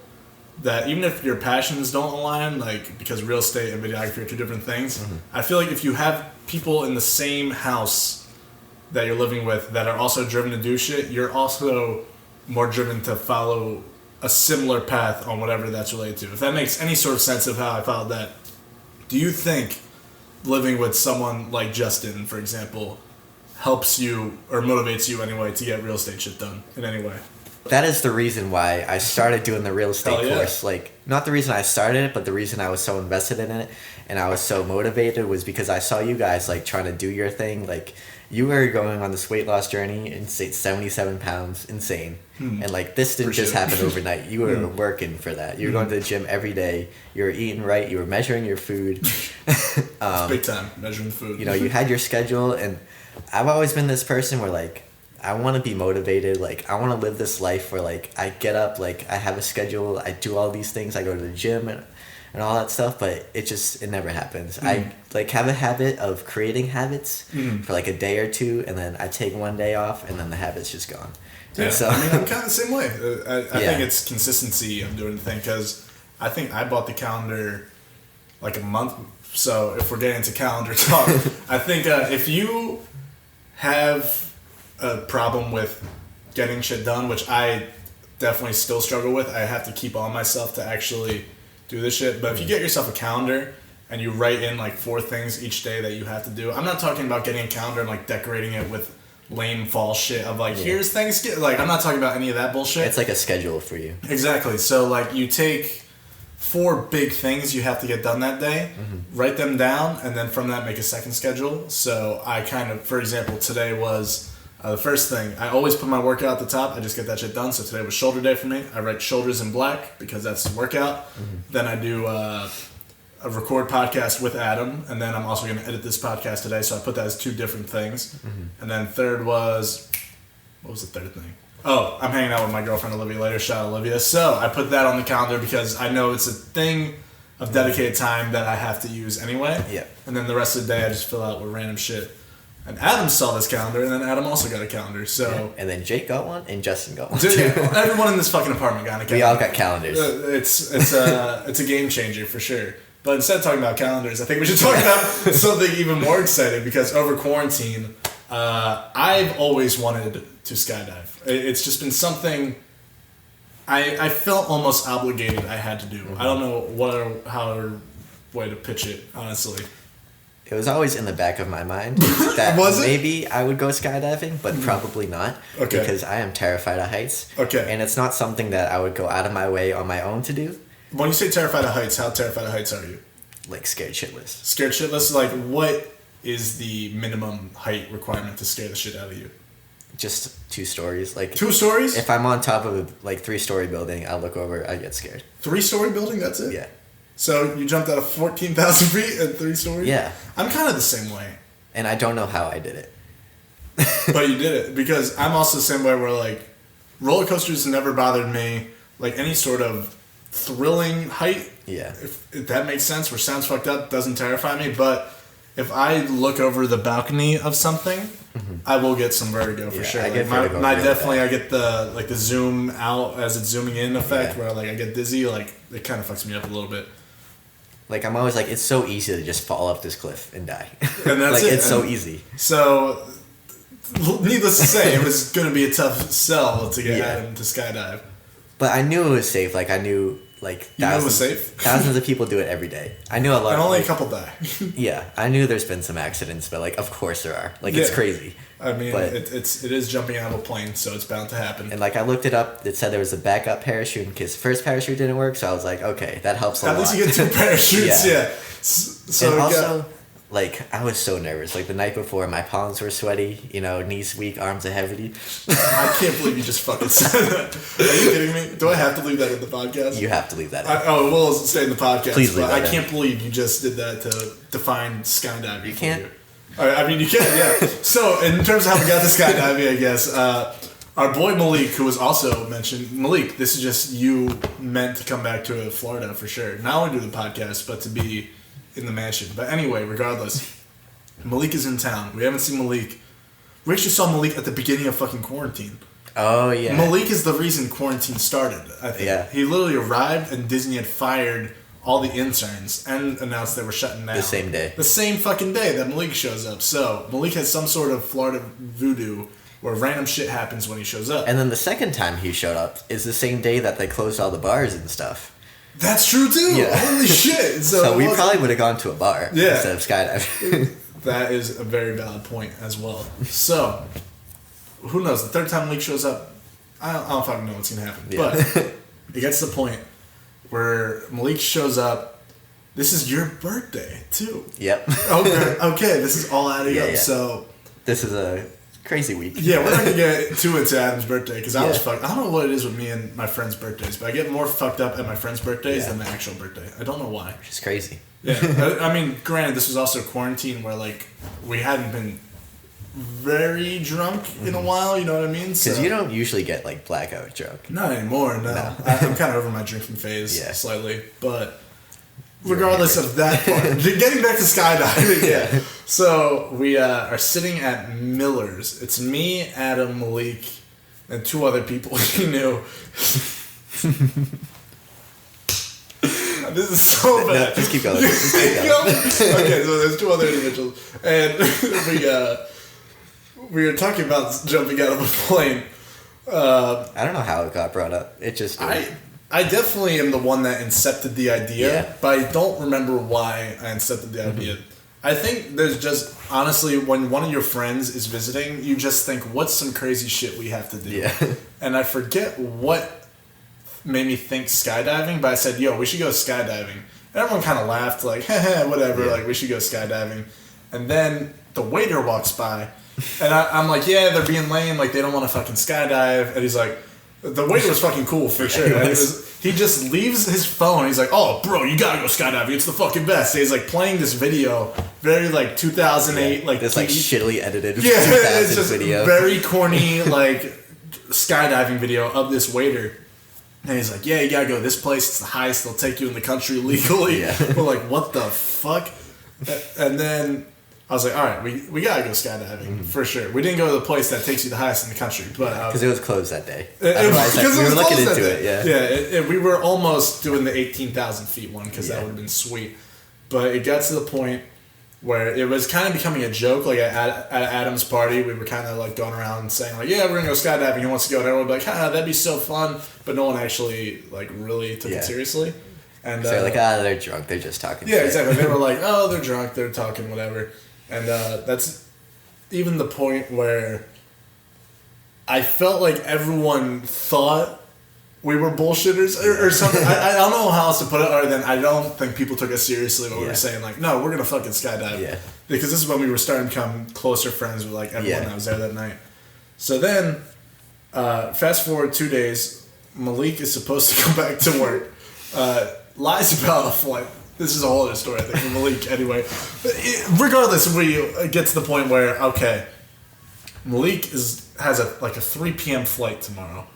that, even if your passions don't align, like, because real estate and videography are two different things, I feel like if you have people in the same house that you're living with that are also driven to do shit, you're also more driven to follow a similar path on whatever that's related to. If that makes any sort of sense of how I followed that. Do you think living with someone like Justin, for example, helps you, or motivates you anyway, to get real estate shit done in any way? That is the reason why I started doing the real estate course. Like, not the reason I started it, but the reason I was so invested in it and I was so motivated was because I saw you guys, like, trying to do your thing. Like, you were going on this weight loss journey, and 77 pounds, insane. And, like, this didn't just happen overnight. You were working for that. You were going to the gym every day. You were eating right. You were measuring your food. It's big time, measuring food. You know, you had your schedule, and I've always been this person where, like, I want to be motivated. Like, I want to live this life where, like, I get up, like, I have a schedule, I do all these things, I go to the gym and all that stuff, but it never happens. I, like, have a habit of creating habits for, like, a day or two, and then I take one day off, and then the habit's just gone. Yeah, so, I mean, I'm kind of the same way. I think it's consistency of doing the thing, because I think I bought the calendar, like, a month. So if we're getting into calendar talk, I think if you have a problem with getting shit done, which I definitely still struggle with, I have to keep on myself to actually do this shit. But if you get yourself a calendar and you write in like 4 things each day that you have to do, I'm not talking about getting a calendar and like decorating it with lame fall shit of like, here's Thanksgiving. Like, I'm not talking about any of that bullshit. It's like a schedule for you. Exactly. So like, you take 4 big things you have to get done that day, write them down, and then from that make a second schedule. So I kind of, for example, today was the first thing. I always put my workout at the top. I just get that shit done. So today was shoulder day for me. I write shoulders in black because that's the workout. Then I do a record podcast with Adam, and then I'm also going to edit this podcast today. So I put that as 2 different things. And then third was, what was the third thing? Oh, I'm hanging out with my girlfriend Olivia later. Shout out Olivia. So I put that on the calendar because I know it's a thing of dedicated time that I have to use anyway. Yeah. And then the rest of the day I just fill out with random shit. And Adam saw this calendar, and then Adam also got a calendar. So yeah. And then Jake got one, and Justin got one. Dude, everyone in this fucking apartment got a calendar. We all got calendars. It's a game changer for sure. But instead of talking about calendars, I think we should talk about something even more exciting, because over quarantine, I've always wanted to skydive. It's just been something I felt almost obligated I had to do. I don't know how way to pitch it, honestly. It was always in the back of my mind that maybe I would go skydiving, but probably not, because I am terrified of heights. Okay. And it's not something that I would go out of my way on my own to do. When you say terrified of heights, how terrified of heights are you? Like, scared shitless. Scared shitless? Like, what is the minimum height requirement to scare the shit out of you? Just 2 stories. Like, 2 stories? If I'm on top of a 3-story building, I'll look over, I get scared. 3-story building? That's it? Yeah. So you jumped out of 14,000 feet at 3 stories? Yeah. I'm kind of the same way. And I don't know how I did it. But you did it, because I'm also the same way where, like, roller coasters never bothered me. Like, any sort of thrilling height, if that makes sense, where sounds fucked up, doesn't terrify me. But if I look over the balcony of something, I will get some vertigo for sure. I get vertigo. I get the the zoom out as it's zooming in effect, where like I get dizzy. Like, it kind of fucks me up a little bit. Like, I'm always like, it's so easy to just fall off this cliff and die. And that's it's so easy. So, needless to say, it was going to be a tough sell to get Adam to skydive. But I knew it was safe. Like, I knew, like, thousands of people do it every day. I knew a lot. And only a couple die. Yeah, I knew there's been some accidents, but, like, of course there are. Like, it's crazy. I mean, it is jumping out of a plane, so it's bound to happen. And, like, I looked it up. It said there was a backup parachute in case the first parachute didn't work, so I was like, okay, that helps a lot. At least you get 2 parachutes, yeah. So and also, like, I was so nervous. Like, the night before, my palms were sweaty, knees weak, arms are heavy. I can't believe you just fucking said that. Are you kidding me? Do I have to leave that in the podcast? You have to leave that in. We'll stay in the podcast. Please leave that I can't believe you just did that to define skydiving. You can't. I mean, you can, yeah. So, in terms of how we got to skydiving, I guess, our boy Malik, who was also mentioned, Malik, this is just you meant to come back to Florida for sure. Not only do the podcast, but to be in the mansion. But anyway, regardless, Malik is in town. We haven't seen Malik. We actually saw Malik at the beginning of fucking quarantine. Oh, yeah. Malik is the reason quarantine started, I think. Yeah. He literally arrived and Disney had fired all the interns and announced they were shutting down. The same day. The same fucking day that Malik shows up. So, Malik has some sort of Florida voodoo where random shit happens when he shows up. And then the second time he showed up is the same day that they closed all the bars and stuff. That's true, too! Yeah. Holy shit! So we probably would have gone to a bar instead of skydiving. That is a very valid point as well. So, who knows? The third time Malik shows up, I don't fucking know what's going to happen. Yeah. But it gets to the point where Malik shows up. This is your birthday, too. Yep. Okay, this is all adding up. Yeah. So this is a crazy week. Yeah, we're not going to get too into Adam's birthday, because I was fucked. I don't know what it is with me and my friends' birthdays, but I get more fucked up at my friends' birthdays than the actual birthday. I don't know why. Which is crazy. Yeah. I mean, granted, this was also quarantine where, like, we hadn't been very drunk in a while, you know what I mean? Because you don't usually get, like, blackout drunk. Not anymore, no. I'm kind of over my drinking phase slightly, but regardless of that part, getting back to skydiving, yeah. So we are sitting at Miller's. It's me, Adam, Malik, and 2 other people you knew. This is so bad. No, just keep going. Okay, so there's 2 other individuals, and we were talking about jumping out of a plane. I don't know how it got brought up. It just did. I definitely am the one that incepted the idea, but I don't remember why I incepted the idea. I think there's just, honestly, when one of your friends is visiting, you just think, what's some crazy shit we have to do? Yeah. And I forget what made me think skydiving, but I said, yo, we should go skydiving. And everyone kind of laughed, like, heh, whatever, like, we should go skydiving. And then the waiter walks by, and I'm like, yeah, they're being lame, like, they don't want to fucking skydive. And he's like, the waiter was fucking cool, for sure. He just leaves his phone, he's like, oh, bro, you gotta go skydiving, it's the fucking best. And he's, like, playing this video, very, like, 2008, like... This, like, shittily edited 2000 it's just video. Very corny, like, skydiving video of this waiter. And he's like, yeah, you gotta go to this place, it's the highest, they'll take you in the country legally. We're like, what the fuck? And then I was like, all right, we gotta go skydiving, for sure. We didn't go to the place that takes you the highest in the country, but... Because it was closed that day. Otherwise, we were looking into it, Yeah, we were almost doing the 18,000 feet one, because that would have been sweet. But it got to the point where it was kind of becoming a joke. Like, at Adam's party, we were kind of, like, going around saying, like, yeah, we're gonna go skydiving, who wants to go? And everyone would be like, that'd be so fun. But no one actually, like, really took it seriously. And they're like, they're drunk, they're just talking shit. Yeah, exactly. They were like, oh, they're drunk, they're talking, whatever. And that's even the point where I felt like everyone thought we were bullshitters or something. I don't know how else to put it other than I don't think people took us seriously when we were saying, like, no, we're going to fucking skydive. Yeah. Because this is when we were starting to become closer friends with, like, everyone that was there that night. So then, fast forward 2 days, Malik is supposed to come back to work. Lies about a flight. This is a whole other story, I think, for Malik, anyway. Regardless, we get to the point where, okay, Malik has a 3 p.m. flight tomorrow.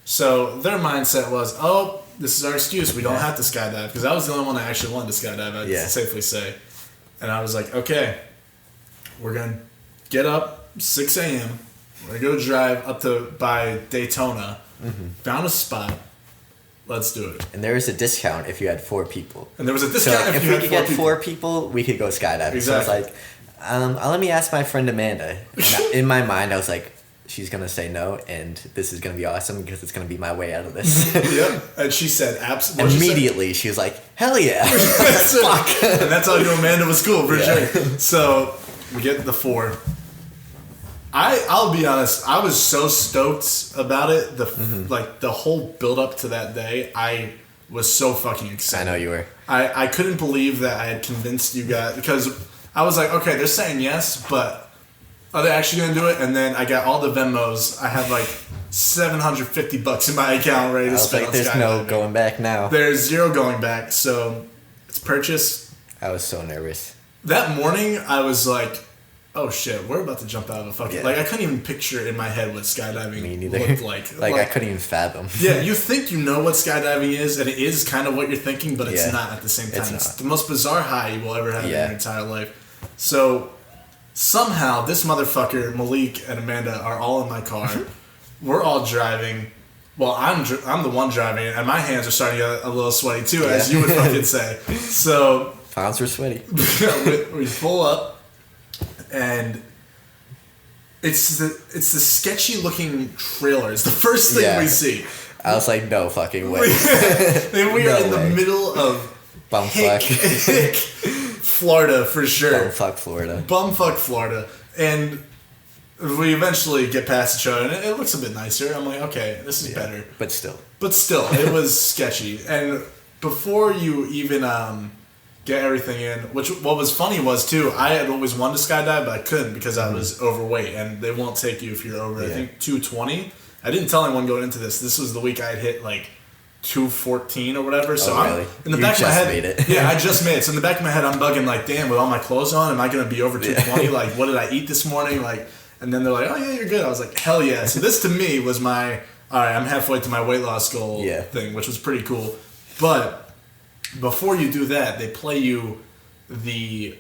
So their mindset was, oh, this is our excuse. We don't have to skydive. Because I was the only one that actually wanted to skydive, I'd safely say. And I was like, okay, we're going to get up 6 a.m. We're going to go drive up to by Daytona. Found a spot. Let's do it. And there was a discount if you had 4 people. And there was a discount if you had 4 people. If we could get 4 people, we could go skydiving. Exactly. So I was like, let me ask my friend Amanda. In my mind, I was like, she's going to say no, and this is going to be awesome because it's going to be my way out of this. Yep. And she said, absolutely. Immediately, she was like, hell yeah. Fuck. And that's how I knew Amanda was cool, for sure. So we get the 4. I'll be honest, I was so stoked about it. The whole build up to that day, I was so fucking excited. I know you were. I couldn't believe that I had convinced you guys, because I was like, okay, they're saying yes, but are they actually going to do it? And then I got all the Venmos. I had like $750 in my account ready to spend on skydiving. There's no going back now. There's 0 going back, so it's purchased. I was so nervous. That morning, I was like, oh shit, we're about to jump out of a fucking... Like, I couldn't even picture in my head what skydiving looked like. like, I couldn't even fathom. Yeah, you think you know what skydiving is, and it is kind of what you're thinking, but it's not at the same time. It's the most bizarre high you will ever have in your entire life. So, somehow, this motherfucker, Malik and Amanda, are all in my car. We're all driving. Well, I'm the one driving, and my hands are starting to get a little sweaty too, as you would fucking say. So... Palms were sweaty. we pull up. And it's the sketchy looking trailer. It's the first thing we see. I was like, no fucking way. And we are in the middle of Bumfuck Florida for sure. Bumfuck Florida. And we eventually get past each other, and it looks a bit nicer. I'm like, okay, this is better. But still, it was sketchy. And before you even get everything in, what was funny was too, I had always wanted to skydive, but I couldn't because I was overweight, and they won't take you if you're over I think 220. I didn't tell anyone going into this. This was the week I had hit like 2:14 or whatever. So really? I'm in the back of my head. Made it. Yeah, I just made it. So in the back of my head, I'm bugging like, damn, with all my clothes on, am I gonna be over 220? Like, what did I eat this morning? Like, and then they're like, oh yeah, you're good. I was like, hell yeah. So this to me was my all right. I'm halfway to my weight loss goal thing, which was pretty cool. But before you do that, they play you the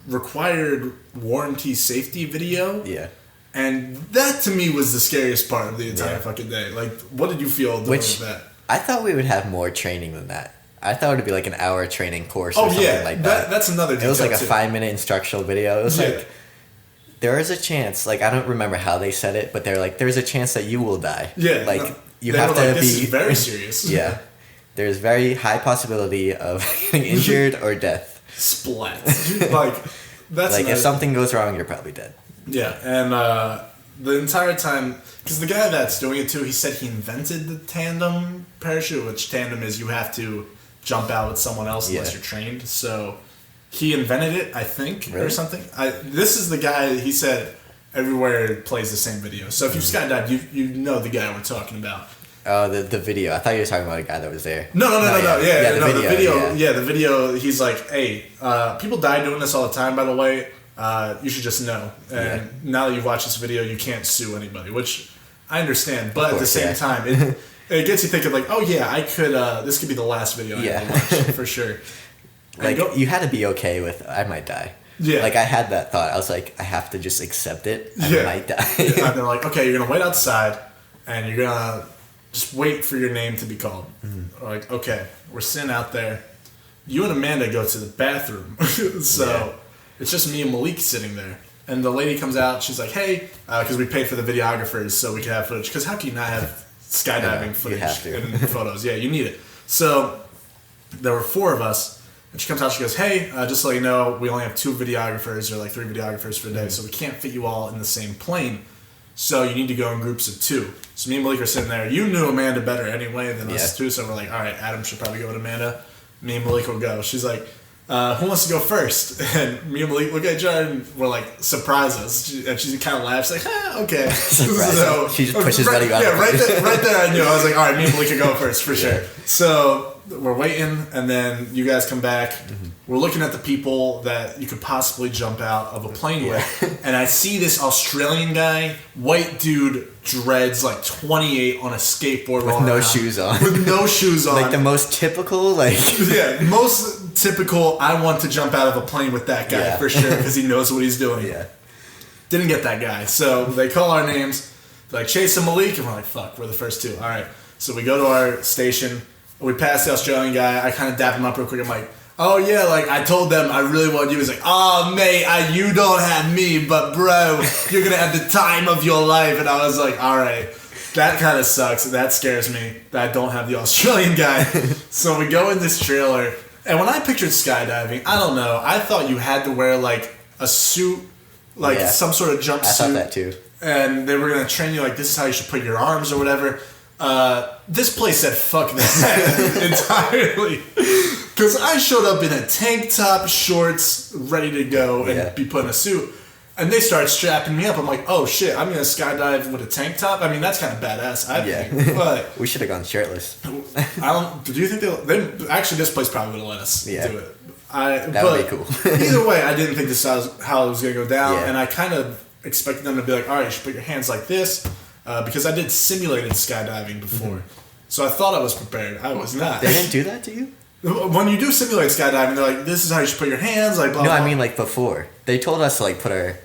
required warranty safety video. Yeah. And that to me was the scariest part of the entire fucking day. Like, what did you feel doing that? I thought we would have more training than that. I thought it would be like an hour training course or something like that. That's another detail. It was like a 5-minute instructional video. It was like, there is a chance, like, I don't remember how they said it, but they're like, there's a chance that you will die. Yeah. Like, you have to be... This is very serious. Yeah. There's very high possibility of getting injured or death. Splat. Like, that's... Like, if something goes wrong, you're probably dead. Yeah, and the entire time, because the guy that's doing it too, he said he invented the tandem parachute, which tandem is you have to jump out with someone else unless you're trained. So he invented it, I think, or something. This is the guy, he said, everywhere it plays the same video. So if you've skydived, you know the guy we're talking about. Oh, the video. I thought you were talking about a guy that was there. No. Yeah, the video. Yeah, the video, he's like, hey, people die doing this all the time, by the way. You should just know. And now that you've watched this video, you can't sue anybody, which I understand. But at the same time, it gets you thinking like, oh yeah, I could, this could be the last video I ever watch, for sure. Like, you had to be okay with, I might die. Yeah. Like, I had that thought. I was like, I have to just accept it. I might die. And they're like, okay, you're going to wait outside, and you're going to just wait for your name to be called. Like, okay, we're sitting out there. You and Amanda go to the bathroom. So... It's just me and Malik sitting there. And the lady comes out, she's like, hey, because we paid for the videographers so we could have footage. Because how can you not have skydiving footage and photos? Yeah, you need it. So there were 4 of us. And she comes out, she goes, hey, just to let you know, we only have 2 videographers or like 3 videographers for the day. So we can't fit you all in the same plane. So you need to go in groups of 2. So me and Malik are sitting there. You knew Amanda better anyway than us 2. So we're like, all right, Adam should probably go with Amanda. Me and Malik will go. She's like... who wants to go first? And me and Malik look at each other and we're like, surprise us. And she kind of laughs like, okay. So, she just pushes Betty out. Yeah, right there I knew. I was like, all right, me and Malik can go first for sure. So we're waiting, and then you guys come back. We're looking at the people that you could possibly jump out of a plane with. And I see this Australian guy, white dude, dreads, like 28 on a skateboard. With no shoes on. With no shoes on. Like the most typical, like... Yeah, most typical, I want to jump out of a plane with that guy for sure, because he knows what he's doing. Yeah. Didn't get that guy. So they call our names. They're like, Chase and Malik. And we're like, fuck, we're the first 2. All right. So we go to our station. We pass the Australian guy. I kind of dap him up real quick. I'm like, oh yeah, like I told them I really want you. He's like, oh mate, you don't have me, but bro, you're gonna have the time of your life. And I was like, all right, that kind of sucks. That scares me that I don't have the Australian guy. So we go in this trailer, and when I pictured skydiving, I don't know, I thought you had to wear like a suit, like some sort of jumpsuit. I thought that too. And they were gonna train you like this is how you should put your arms or whatever. This place said fuck that entirely. Because I showed up in a tank top, shorts, ready to go and be put in a suit. And they start strapping me up. I'm like, oh shit, I'm going to skydive with a tank top? I mean, that's kind of badass, I think. But we should have gone shirtless. Do you think they actually, this place probably would have let us do it. That would be cool. Either way, I didn't think this was how it was going to go down. Yeah. And I kind of expected them to be like, all right, you should put your hands like this. Because I did simulated skydiving before. So I thought I was prepared. I was not. They didn't do that to you? When you do simulate skydiving, they're like, this is how you should put your hands, like blah, no, blah. I mean like before. They told us to like put our,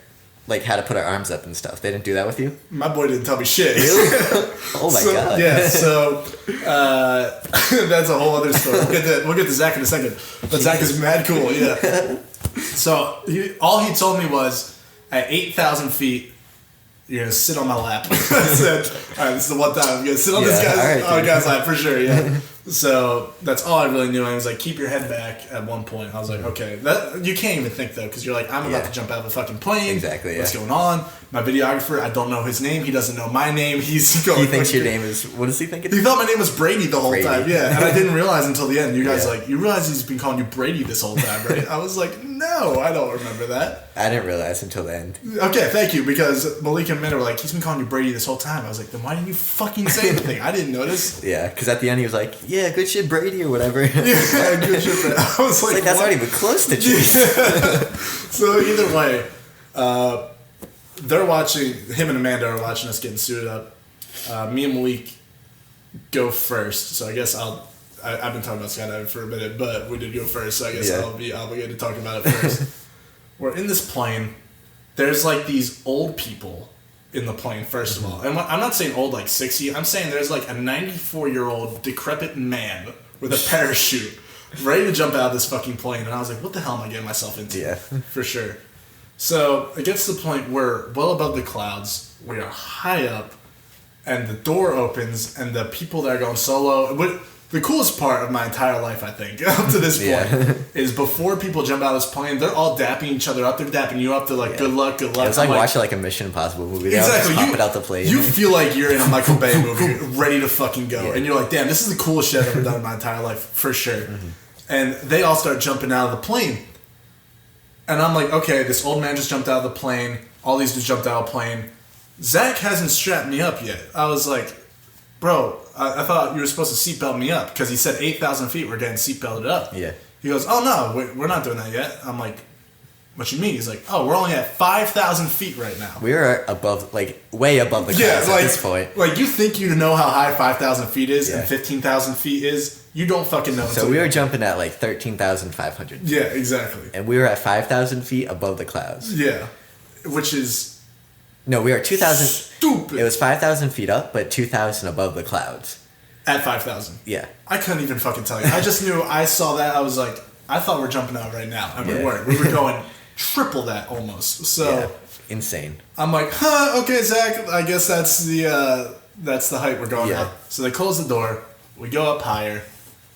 like how to put our arms up and stuff. They didn't do that with you? My boy didn't tell me shit. Really? Oh my god. Yeah, so that's a whole other story. We'll get to Zach in a second. But Zach is mad cool, yeah. So all he told me was, at 8,000 feet, you're going to sit on my lap. I said, all right, this is the one time I'm going to sit on this guy's lap for sure, yeah. So that's all I really knew. I was like, keep your head back at one point. I was like, okay. That you can't even think, though, because you're like, I'm about to jump out of a fucking plane. Exactly, What's going on? My videographer, I don't know his name. He doesn't know my name. He's going... He thinks your name is... What does he think it is? He thought my name was Brady the whole time, yeah. And I didn't realize until the end. You guys like, you realize he's been calling you Brady this whole time, right? I was like... No, I don't remember that. I didn't realize until the end. Okay, thank you, because Malik and Minna were like, he's been calling you Brady this whole time. I was like, then why didn't you fucking say anything? I didn't notice. Yeah, because at the end he was like, yeah, good shit Brady or whatever. Yeah, good shit Brady. I was like, that's not even close to truth. Yeah. So either way, they're watching, him and Amanda are watching us getting suited up. Me and Malik go first, so I guess I've been talking about skydiving for a minute, but we did go first, so I guess I'll be obligated to talk about it first. We're in this plane. There's like these old people in the plane, first of all. And I'm not saying old like 60. I'm saying there's like a 94-year-old decrepit man with a parachute ready to jump out of this fucking plane. And I was like, what the hell am I getting myself into? Yeah. For sure. So it gets to the point where well above the clouds, we are high up, and the door opens, and the people that are going solo... The coolest part of my entire life, I think, up to this point, is before people jump out of this plane, they're all dapping each other up. They're dapping you up. They're like, good luck, good luck. It was like watching like a Mission Impossible movie. They exactly. Just pop it out the plane. You feel like you're in a Michael Bay movie, ready to fucking go. Yeah. And you're like, damn, this is the coolest shit I've ever done in my entire life, for sure. Mm-hmm. And they all start jumping out of the plane. And I'm like, okay, this old man just jumped out of the plane. All these dudes jumped out of the plane. Zach hasn't strapped me up yet. I was like, bro, I thought you were supposed to seatbelt me up, because he said 8,000 feet we're getting seatbelted up. Yeah. He goes, oh no, we're not doing that yet. I'm like, what you mean? He's like, oh, we're only at 5,000 feet right now. We're above, like, way above the clouds at this point. Like, you think you know how high 5,000 feet is and 15,000 feet is? You don't fucking know. So we were jumping at like 13,500. Yeah, exactly. And we were at 5,000 feet above the clouds. Yeah. Which is... No, we were 2,000... Stupid. It was 5,000 feet up, but 2,000 above the clouds. At 5,000? Yeah. I couldn't even fucking tell you. I just knew, I saw that, I was like, I thought we're jumping out right now. And we weren't. We were going triple that almost. So... Insane. I'm like, okay, Zach, I guess that's the height we're going at. So they close the door, we go up higher,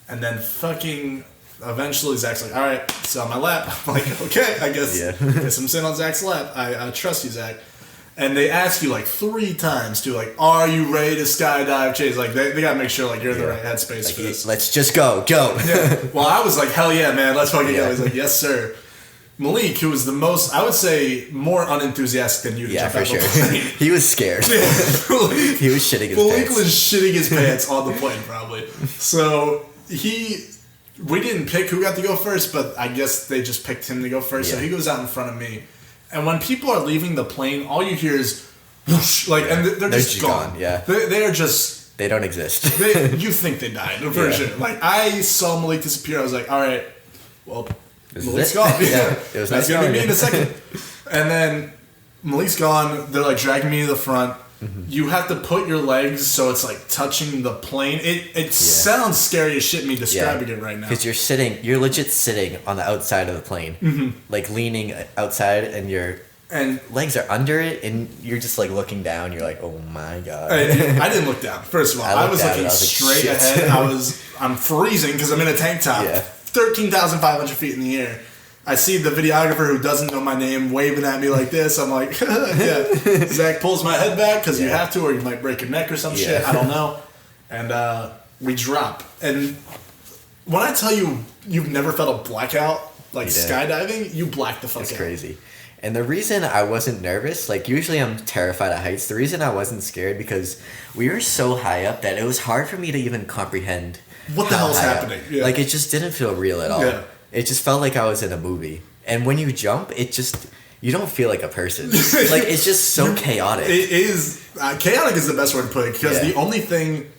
and then fucking... Eventually, Zach's like, all right, it's on my lap. I'm like, okay, I guess I'm sitting on Zach's lap. I trust you, Zach. And they ask you like 3 times to like, are you ready to skydive, Chase? Like they gotta make sure like you're in the right headspace like, for this. Let's just go. Yeah. Well, I was like, hell yeah, man, let's fucking go. He's like, yes, sir. Malik, who was the most, I would say, more unenthusiastic than you to jump out the plane. He was scared. He was shitting his pants. Malik was shitting his pants on the plane, probably. So we didn't pick who got to go first, but I guess they just picked him to go first. So he goes out in front of me. And when people are leaving the plane, all you hear is whoosh, like, and they're just gone. Yeah. They are just... They don't exist. You think they died, for sure. Like, I saw Malik disappear. I was like, all right, well, Malik's gone. Yeah. It was nice. That's going to be me in a second. And then Malik's gone. They're, like, dragging me to the front. Mm-hmm. You have to put your legs so it's like touching the plane. It sounds scary as shit me describing it right now. Because you're legit sitting on the outside of the plane, like leaning outside, and your legs are under it, and you're just like looking down. You're like, oh my god. I didn't look down. First of all, I was looking straight ahead. I'm freezing because I'm in a tank top, 13,500 feet in the air. I see the videographer who doesn't know my name waving at me like this. I'm like, Zach pulls my head back because you have to, or you might break your neck or some shit. I don't know. And we drop. And when I tell you you've never felt a blackout like skydiving, you black the fuck out. It's crazy. And the reason I wasn't nervous, like usually I'm terrified of heights. The reason I wasn't scared because we were so high up that it was hard for me to even comprehend what the hell's happening. Yeah. Like it just didn't feel real at all. Yeah. It just felt like I was in a movie. And when you jump, you don't feel like a person. Like, it's just so chaotic. It is. Chaotic is the best word to put it. Because the only thing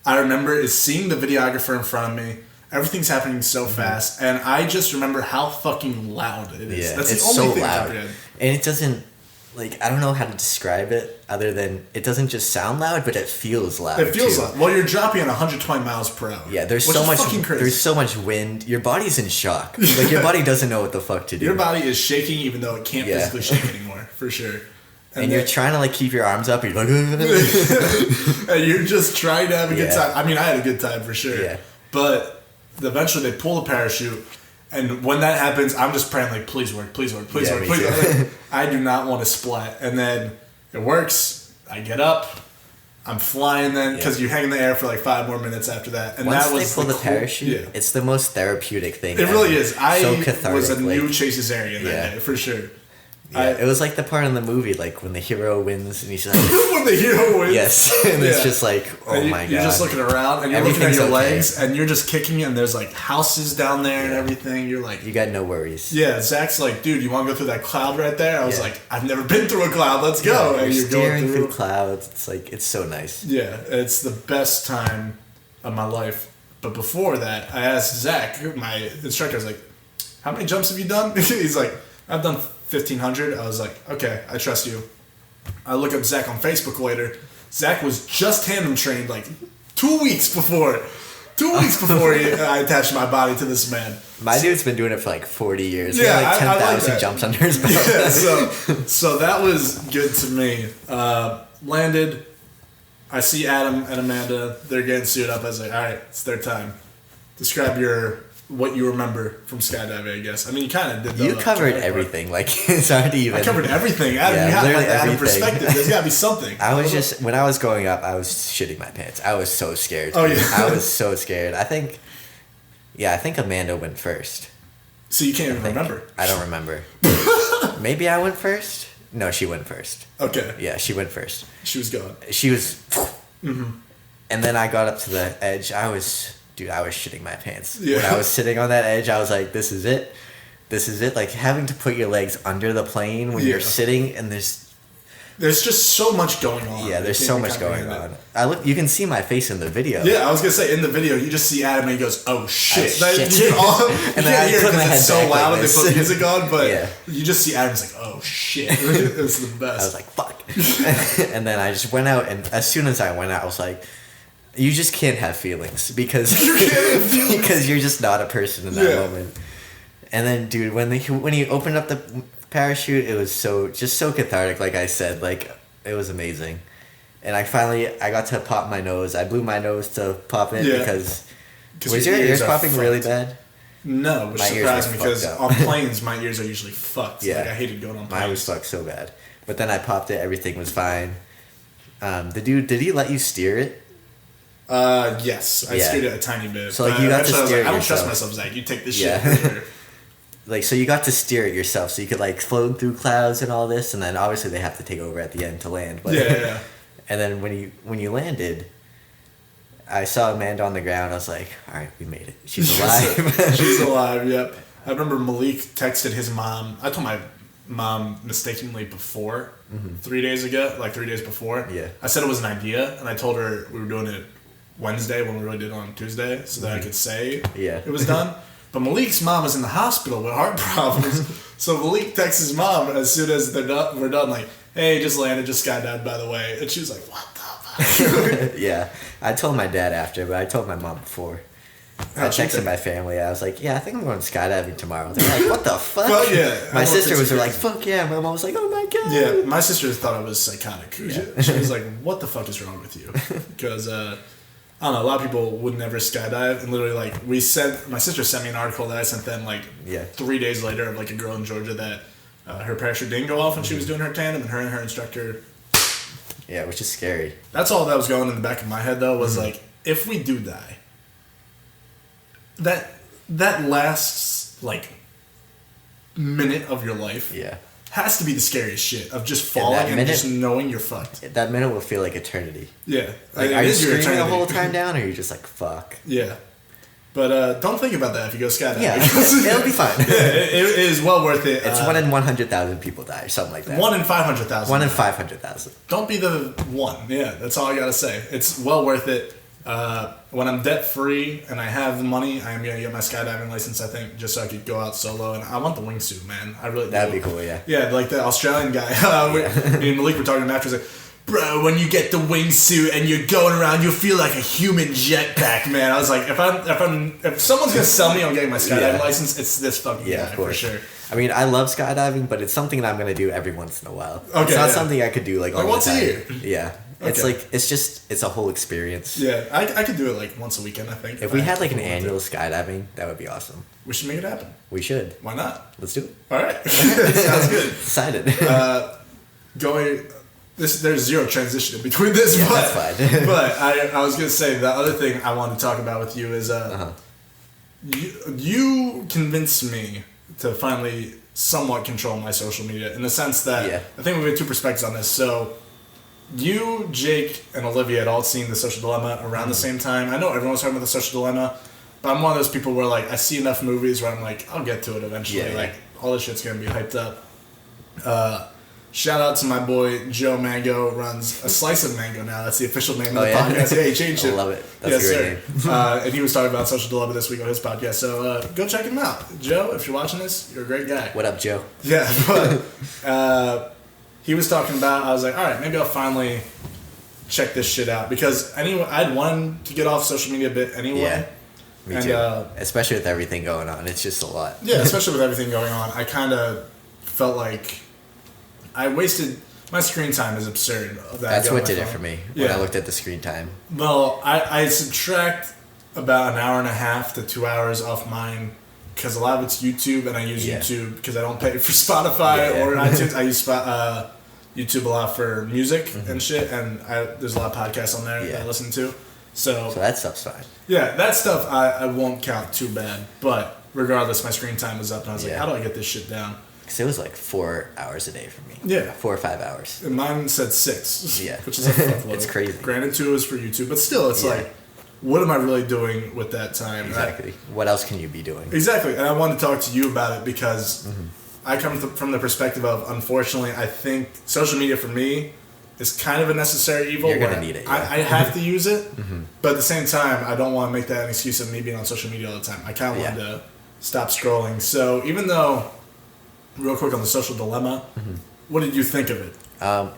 I remember is seeing the videographer in front of me. Everything's happening so fast. And I just remember how fucking loud it is. Yeah, that's it's the only so thing loud. I comprehend. And it doesn't... Like, I don't know how to describe it other than it doesn't just sound loud, but it feels loud. It feels loud. Well, you're dropping at 120 miles per hour. Yeah, there's so much wind. Your body's in shock. Like, your body doesn't know what the fuck to do. Your body is shaking even though it can't physically shake anymore, for sure. And you're trying to, like, keep your arms up. You're like... and you're just trying to have a good time. I mean, I had a good time, for sure. Yeah. But eventually they pull the parachute. And when that happens, I'm just praying, like, please work, please work, please work, please work. I do not want to splat. And then it works. I get up. I'm flying then because you hang in the air for like 5 more minutes after that. And once that was they pull the parachute, it's the most therapeutic thing. It really is. So cathartic. Was a new Chase Azarian that day for sure. Yeah, it was like the part in the movie, like when the hero wins and he's like, when the hero wins. Yes, and it's just like, oh my god. You're just looking around and you're looking at your legs and you're just kicking it, and there's like houses down there and everything. You're like, you got no worries. Yeah, Zach's like, dude, you want to go through that cloud right there? I was like, I've never been through a cloud. Let's go. And you're going through clouds. It's like, it's so nice. Yeah, it's the best time of my life. But before that, I asked Zach, my instructor, I was like, how many jumps have you done? He's like, I've done 1,500. I was like, okay, I trust you. I look up Zach on Facebook later. Zach was just tandem trained like 2 weeks before. 2 weeks before I attached my body to this man. My dude's been doing it for like 40 years. Yeah, like 10,000 jumps under his belt. Yeah, so that was good to me. Landed. I see Adam and Amanda. They're getting suited up. I was like, all right, it's their time. Describe what you remember from skydiving, I guess. I mean, you kind of did. You covered everything. Like, it's hard to even. I covered everything. Adam, you have like Adam perspective. There's got to be something. I was just, when I was growing up, I was shitting my pants. I was so scared. Oh, yeah. I was so scared. I think Amanda went first. So you can't even remember? I don't remember. Maybe I went first? No, she went first. Okay. Yeah, she went first. She was gone. She was. Mm-hmm. And then I got up to the edge. I was shitting my pants. Yeah. When I was sitting on that edge, I was like, this is it. This is it. Like, having to put your legs under the plane when you're sitting, and there's just so much going on. Yeah, there's so much going on. You can see my face in the video. Yeah, I was going to say, in the video, you just see Adam and he goes, oh, shit. And then I put my head it's so loud and they put music on, but you just see Adam's like, oh, shit. It was the best. I was like, fuck. And then I just went out, and as soon as I went out, I was like, you just can't have feelings because you're just not a person in that moment. And then, dude, when he opened up the parachute, it was so cathartic. Like I said, like, it was amazing. And I got to pop my nose. I blew my nose to pop it because was your ears popping really bad? No, which surprised me because on planes my ears are usually fucked. Yeah, like, I hated going on planes. Mine was fucked so bad, but then I popped it. Everything was fine. Did he let you steer it? Yes, I steered it a tiny bit. So like you got to steer it I don't yourself. trust myself, Zach. You take this shit. Like, so you got to steer it yourself, so you could like float through clouds and all this, and then obviously they have to take over at the end to land. But yeah. And then when you landed, I saw Amanda on the ground. I was like, all right, we made it. She's alive. She's alive. Yep. I remember Malik texted his mom. I told my mom mistakenly before 3 days ago, like 3 days before. Yeah. I said it was an idea, and I told her we were doing it Wednesday when we really did it on Tuesday, so that I could say it was done. But Malik's mom was in the hospital with heart problems, so Malik texts his mom as soon as we're done, like, "Hey, just landed, just skydived, by the way," and she was like, "What the fuck?" Yeah, I told my dad after, but I told my mom before. I texted my family. I was like, "Yeah, I think I'm going skydiving tomorrow." They're like, "What the fuck?" Well, yeah. My sister was like, "Fuck yeah!" My mom was like, "Oh my god." Yeah, my sister thought I was psychotic. Yeah. She was like, "What the fuck is wrong with you?" Because I don't know, a lot of people would never skydive, and literally, like, my sister sent me an article that I sent them, like, 3 days later of, like, a girl in Georgia that her parachute didn't go off when she was doing her tandem, and her instructor... Yeah, which is scary. That's all that was going in the back of my head, though, was, like, if we do die, that lasts, like, minute of your life has to be the scariest shit of just falling and just knowing you're fucked. That minute will feel like eternity. Yeah. Like, are you screaming the whole time down, or are you just like, fuck? Yeah. But don't think about that if you go skydiving. Yeah, it'll be fine. Yeah, it is well worth it. It's 1 in 100,000 people die, or something like that. 1 in 500,000. 1 in 500,000. Don't be the one. Yeah, that's all I gotta say. It's well worth it. When I'm debt free and I have the money, I am gonna get my skydiving license. I think just so I could go out solo, and I want the wingsuit, man. I really. That'd be cool, yeah. Yeah, like the Australian guy. Me and Malik were talking after. He's like, "Bro, when you get the wingsuit and you're going around, you'll feel like a human jetpack, man." I was like, if someone's gonna sell me on getting my skydiving license, it's this fucking guy for sure. I mean, I love skydiving, but it's something that I'm gonna do every once in a while. Okay, it's not something I could do like all the time. Once a year. Yeah. Okay. It's like it's a whole experience. Yeah, I could do it like once a weekend, I think. If we had like an annual skydiving, that would be awesome. We should make it happen. We should. Why not? Let's do it. All right. Sounds good. Decided. there's zero transition in between this. Yeah, but, that's fine. But I was gonna say the other thing I wanted to talk about with you is you convinced me to finally somewhat control my social media in the sense that I think we have two perspectives on this. So you, Jake, and Olivia had all seen The Social Dilemma around the same time. I know everyone was talking about The Social Dilemma, but I'm one of those people where like I see enough movies where I'm like, I'll get to it eventually. Yeah, like all this shit's gonna be hyped up. Shout out to my boy Joe Mango, runs A Slice of Mango now. That's the official name of the podcast. Yeah, he changed it. I love it. That's a great name. And he was talking about Social Dilemma this week on his podcast. So go check him out. Joe, if you're watching this, you're a great guy. What up, Joe? Yeah, but he was talking about, I was like, all right, maybe I'll finally check this shit out. Because anyway, I'd wanted to get off social media a bit anyway. Yeah, me too. Especially with everything going on. It's just a lot. Yeah, especially with everything going on. I kind of felt like I wasted... My screen time is absurd. That's what did it for me when I looked at the screen time. Well, I subtract about an hour and a half to 2 hours off mine because a lot of it's YouTube, and I use YouTube because I don't pay for Spotify or iTunes. I use YouTube a lot for music and shit, and there's a lot of podcasts on there that I listen to. So that stuff's fine. Yeah, that stuff I won't count too bad, but regardless, my screen time was up, and I was like, how do I get this shit down? Because it was like 4 hours a day for me. Yeah. 4 or 5 hours. And mine said 6. Yeah. Which is a fuckload. It's crazy. Granted, 2 is for YouTube, but still, it's like, what am I really doing with that time? Exactly. What else can you be doing? Exactly. And I wanted to talk to you about it because I come from the perspective of, unfortunately, I think social media for me is kind of a necessary evil. You're going to need it. I have to use it, but at the same time, I don't want to make that an excuse of me being on social media all the time. I kind of want to stop scrolling. So even though... Real quick on The Social Dilemma, what did you think of it?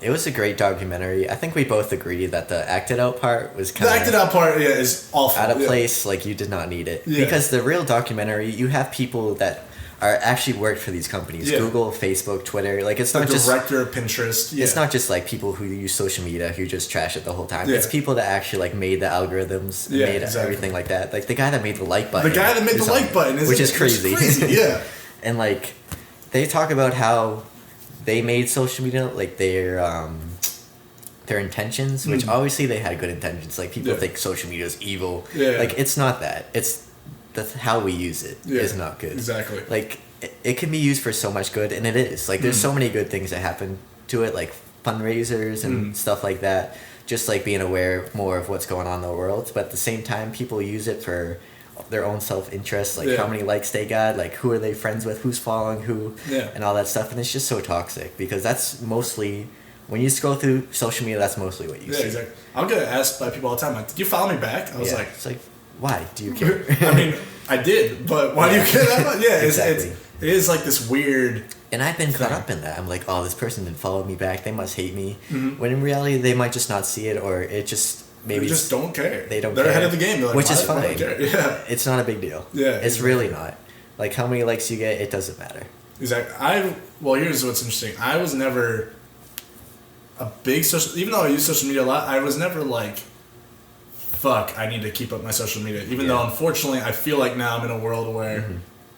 It was a great documentary. I think we both agree that the acted out part was kind of... The acted out part, is awful. Out of place, like you did not need it. Yeah. Because the real documentary, you have people that are actually worked for these companies. Yeah. Google, Facebook, Twitter. Like it's not just... The director of Pinterest. Yeah. It's not just like people who use social media who just trash it the whole time. Yeah. It's people that actually like made the algorithms, made everything like that. Like the guy that made the like button. The guy that made the like button. Which is crazy. Yeah. And like... They talk about how they made social media, like their intentions, which obviously they had good intentions. Like people think social media is evil. Yeah. Like it's not that. It's how we use it is not good. Exactly. Like it can be used for so much good, and it is. Like there's so many good things that happen to it, like fundraisers and stuff like that. Just like being aware more of what's going on in the world, but at the same time, people use it for their own self-interest, like how many likes they got, like who are they friends with, who's following who, and all that stuff. And it's just so toxic because that's mostly, when you scroll through social media, that's mostly what you see. Yeah, exactly. I'll get asked by people all the time, like, did you follow me back? I was like... It's like, why? Do you care? I mean, I did, but why do you care that much? Yeah, exactly. It is like this weird... And I've been caught up in that. I'm like, oh, this person didn't follow me back. They must hate me. When in reality, they might just not see it, or it just... Maybe they just don't care. They're ahead of the game. They're like, which is fine. Yeah. It's not a big deal. Yeah. It's really not. Like how many likes you get, it doesn't matter. Exactly. Well, here's what's interesting. I was never a big social... Even though I use social media a lot, I was never like, fuck, I need to keep up my social media. Even though, unfortunately, I feel like now I'm in a world where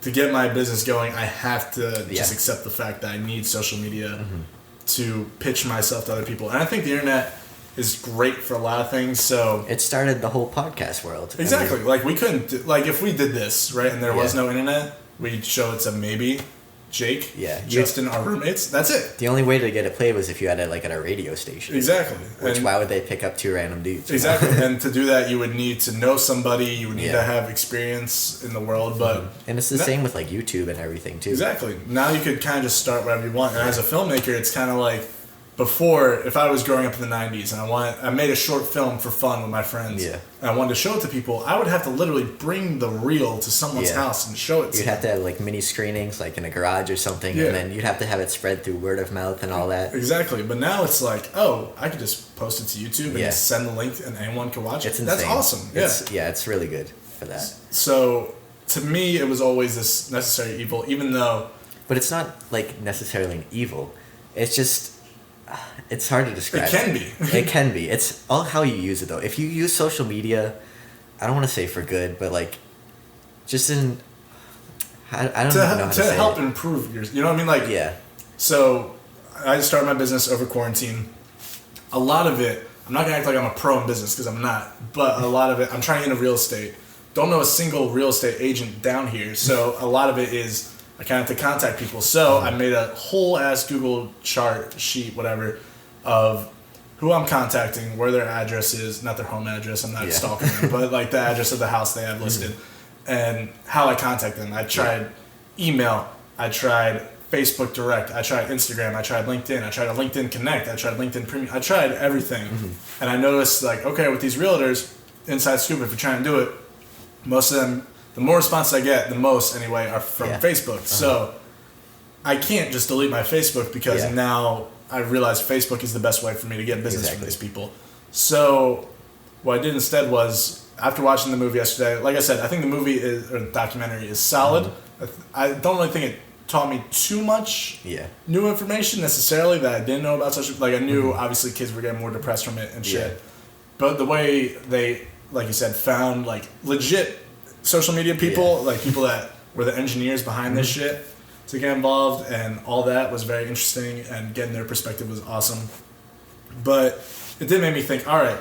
to get my business going, I have to just accept the fact that I need social media to pitch myself to other people. And I think the internet... is great for a lot of things, so... It started the whole podcast world. Exactly. I mean, like, we couldn't... Like, if we did this, right, and there was no internet, we'd show it to maybe Jake, Justin, our roommates. That's it. The only way to get it played was if you had it, like, at a radio station. Exactly. Why would they pick up 2 random dudes? Exactly. And to do that, you would need to know somebody. You would need to have experience in the world, but... And it's the same with, like, YouTube and everything, too. Exactly. Now you could kind of just start whatever you want. And as a filmmaker, it's kind of like... Before, if I was growing up in the 90s and I made a short film for fun with my friends, and I wanted to show it to people, I would have to literally bring the reel to someone's house and show it to them. You'd have to have like mini screenings, like in a garage or something, and then you'd have to have it spread through word of mouth and all that. Exactly, but now it's like, oh, I could just post it to YouTube and just send the link and anyone can watch it. It's insane. That's awesome. It's really good for that. So, to me, it was always this necessary evil, even though... But it's not like necessarily an evil. It's just... It's hard to describe. It can be. It can be. It's all how you use it, though. If you use social media, I don't want to say for good, but like, just in, I don't even know how to say help it. Improve your, you know what I mean? Like, so I started my business over quarantine. a lot of it, I'm not gonna act like I'm a pro in business because I'm not, but a lot of it, I'm trying to get into real estate. Don't know a single real estate agent down here, so a lot of it is I kind of have to contact people. So I made a whole ass Google chart sheet, whatever, of who I'm contacting, where their address is, not their home address, I'm not stalking them, but like the address of the house they have listed, and how I contact them. I tried email, I tried Facebook Direct, I tried Instagram, I tried LinkedIn, I tried a LinkedIn Connect, I tried LinkedIn Premium, I tried everything. And I noticed, like, okay, with these realtors, inside scoop, if you're trying to do it, most of them, the more responses I get, the most anyway, are from Facebook. So I can't just delete my Facebook because now I realize Facebook is the best way for me to get business from these people. So what I did instead was, after watching the movie yesterday, like I said, I think the movie or the documentary is solid. I don't really think it taught me too much new information necessarily that I didn't know about social. Like I knew obviously kids were getting more depressed from it and shit. But the way they, like you said, found like legit social media people, like people that were the engineers behind this shit, to get involved, and all that was very interesting, and getting their perspective was awesome. But it did make me think, all right,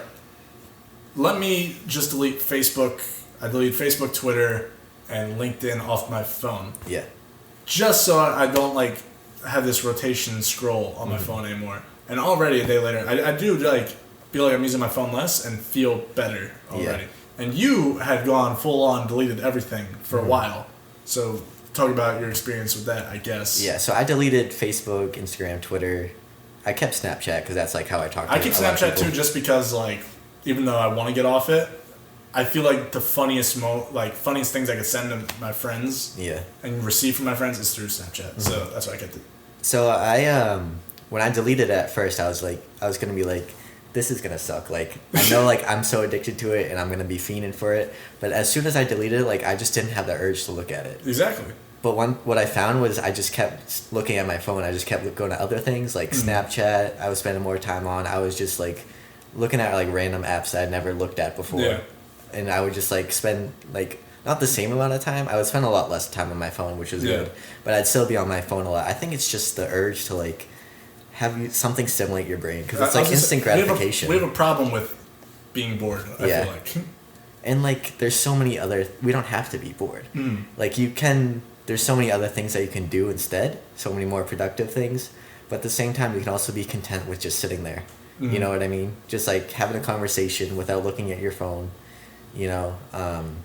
let me just delete Facebook. I deleted Facebook, Twitter, and LinkedIn off my phone. Yeah. Just so I don't like have this rotation scroll on my phone anymore. And already a day later, I do like feel like I'm using my phone less and feel better already. And you had gone full on, deleted everything for a while. So talk about your experience with that, I guess. Yeah, so I deleted Facebook, Instagram, Twitter. I kept Snapchat because that's like how I talk to I keep Snapchat too, just because like even though I want to get off it, I feel like the funniest things I could send to my friends and receive from my friends is through Snapchat. So that's why I kept it. So I when I deleted it at first, I was gonna be like, this is gonna suck. Like I know like I'm so addicted to it and I'm gonna be fiending for it. But as soon as I deleted it, like I just didn't have the urge to look at it. Exactly. But what I found was I just kept looking at my phone. I just kept going to other things like Snapchat. I was spending more time on. I was just like looking at like random apps that I'd never looked at before. Yeah. And I would just like spend like not the same amount of time. I would spend a lot less time on my phone, which was good. But I'd still be on my phone a lot. I think it's just the urge to like have something stimulate your brain because it's like instant gratification. We have a problem with being bored. I feel like. And like, there's so many other. We don't have to be bored. Like you can. There's so many other things that you can do instead. So many more productive things. But at the same time, you can also be content with just sitting there. You know what I mean? Just like having a conversation without looking at your phone. You know. And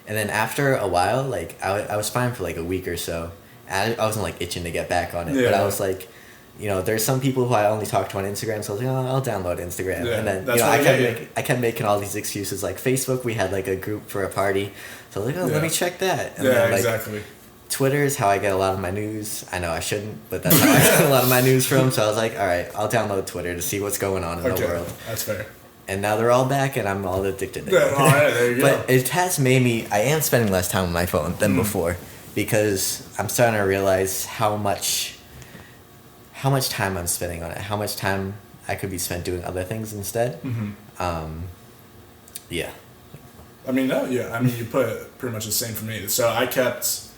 then after a while, like I was fine for like a week or so. I wasn't like itching to get back on it, but I was like. You know, there's some people who I only talk to on Instagram, so I was like, oh, I'll download Instagram. Yeah, and then, you know, I kept making all these excuses. Like, Facebook, we had, like, a group for a party. So I was like, oh, let me check that. And then, like, exactly. Twitter is how I get a lot of my news. I know I shouldn't, but that's how I get a lot of my news from. So I was like, all right, I'll download Twitter to see what's going on in the world. That's fair. And now they're all back, and I'm all addicted to it. Yeah, all right, there you go. But it has made me... I am spending less time on my phone than before because I'm starting to realize how much time I'm spending on it, how much time I could be spent doing other things instead. Yeah. I mean, you put pretty much the same for me. So I kept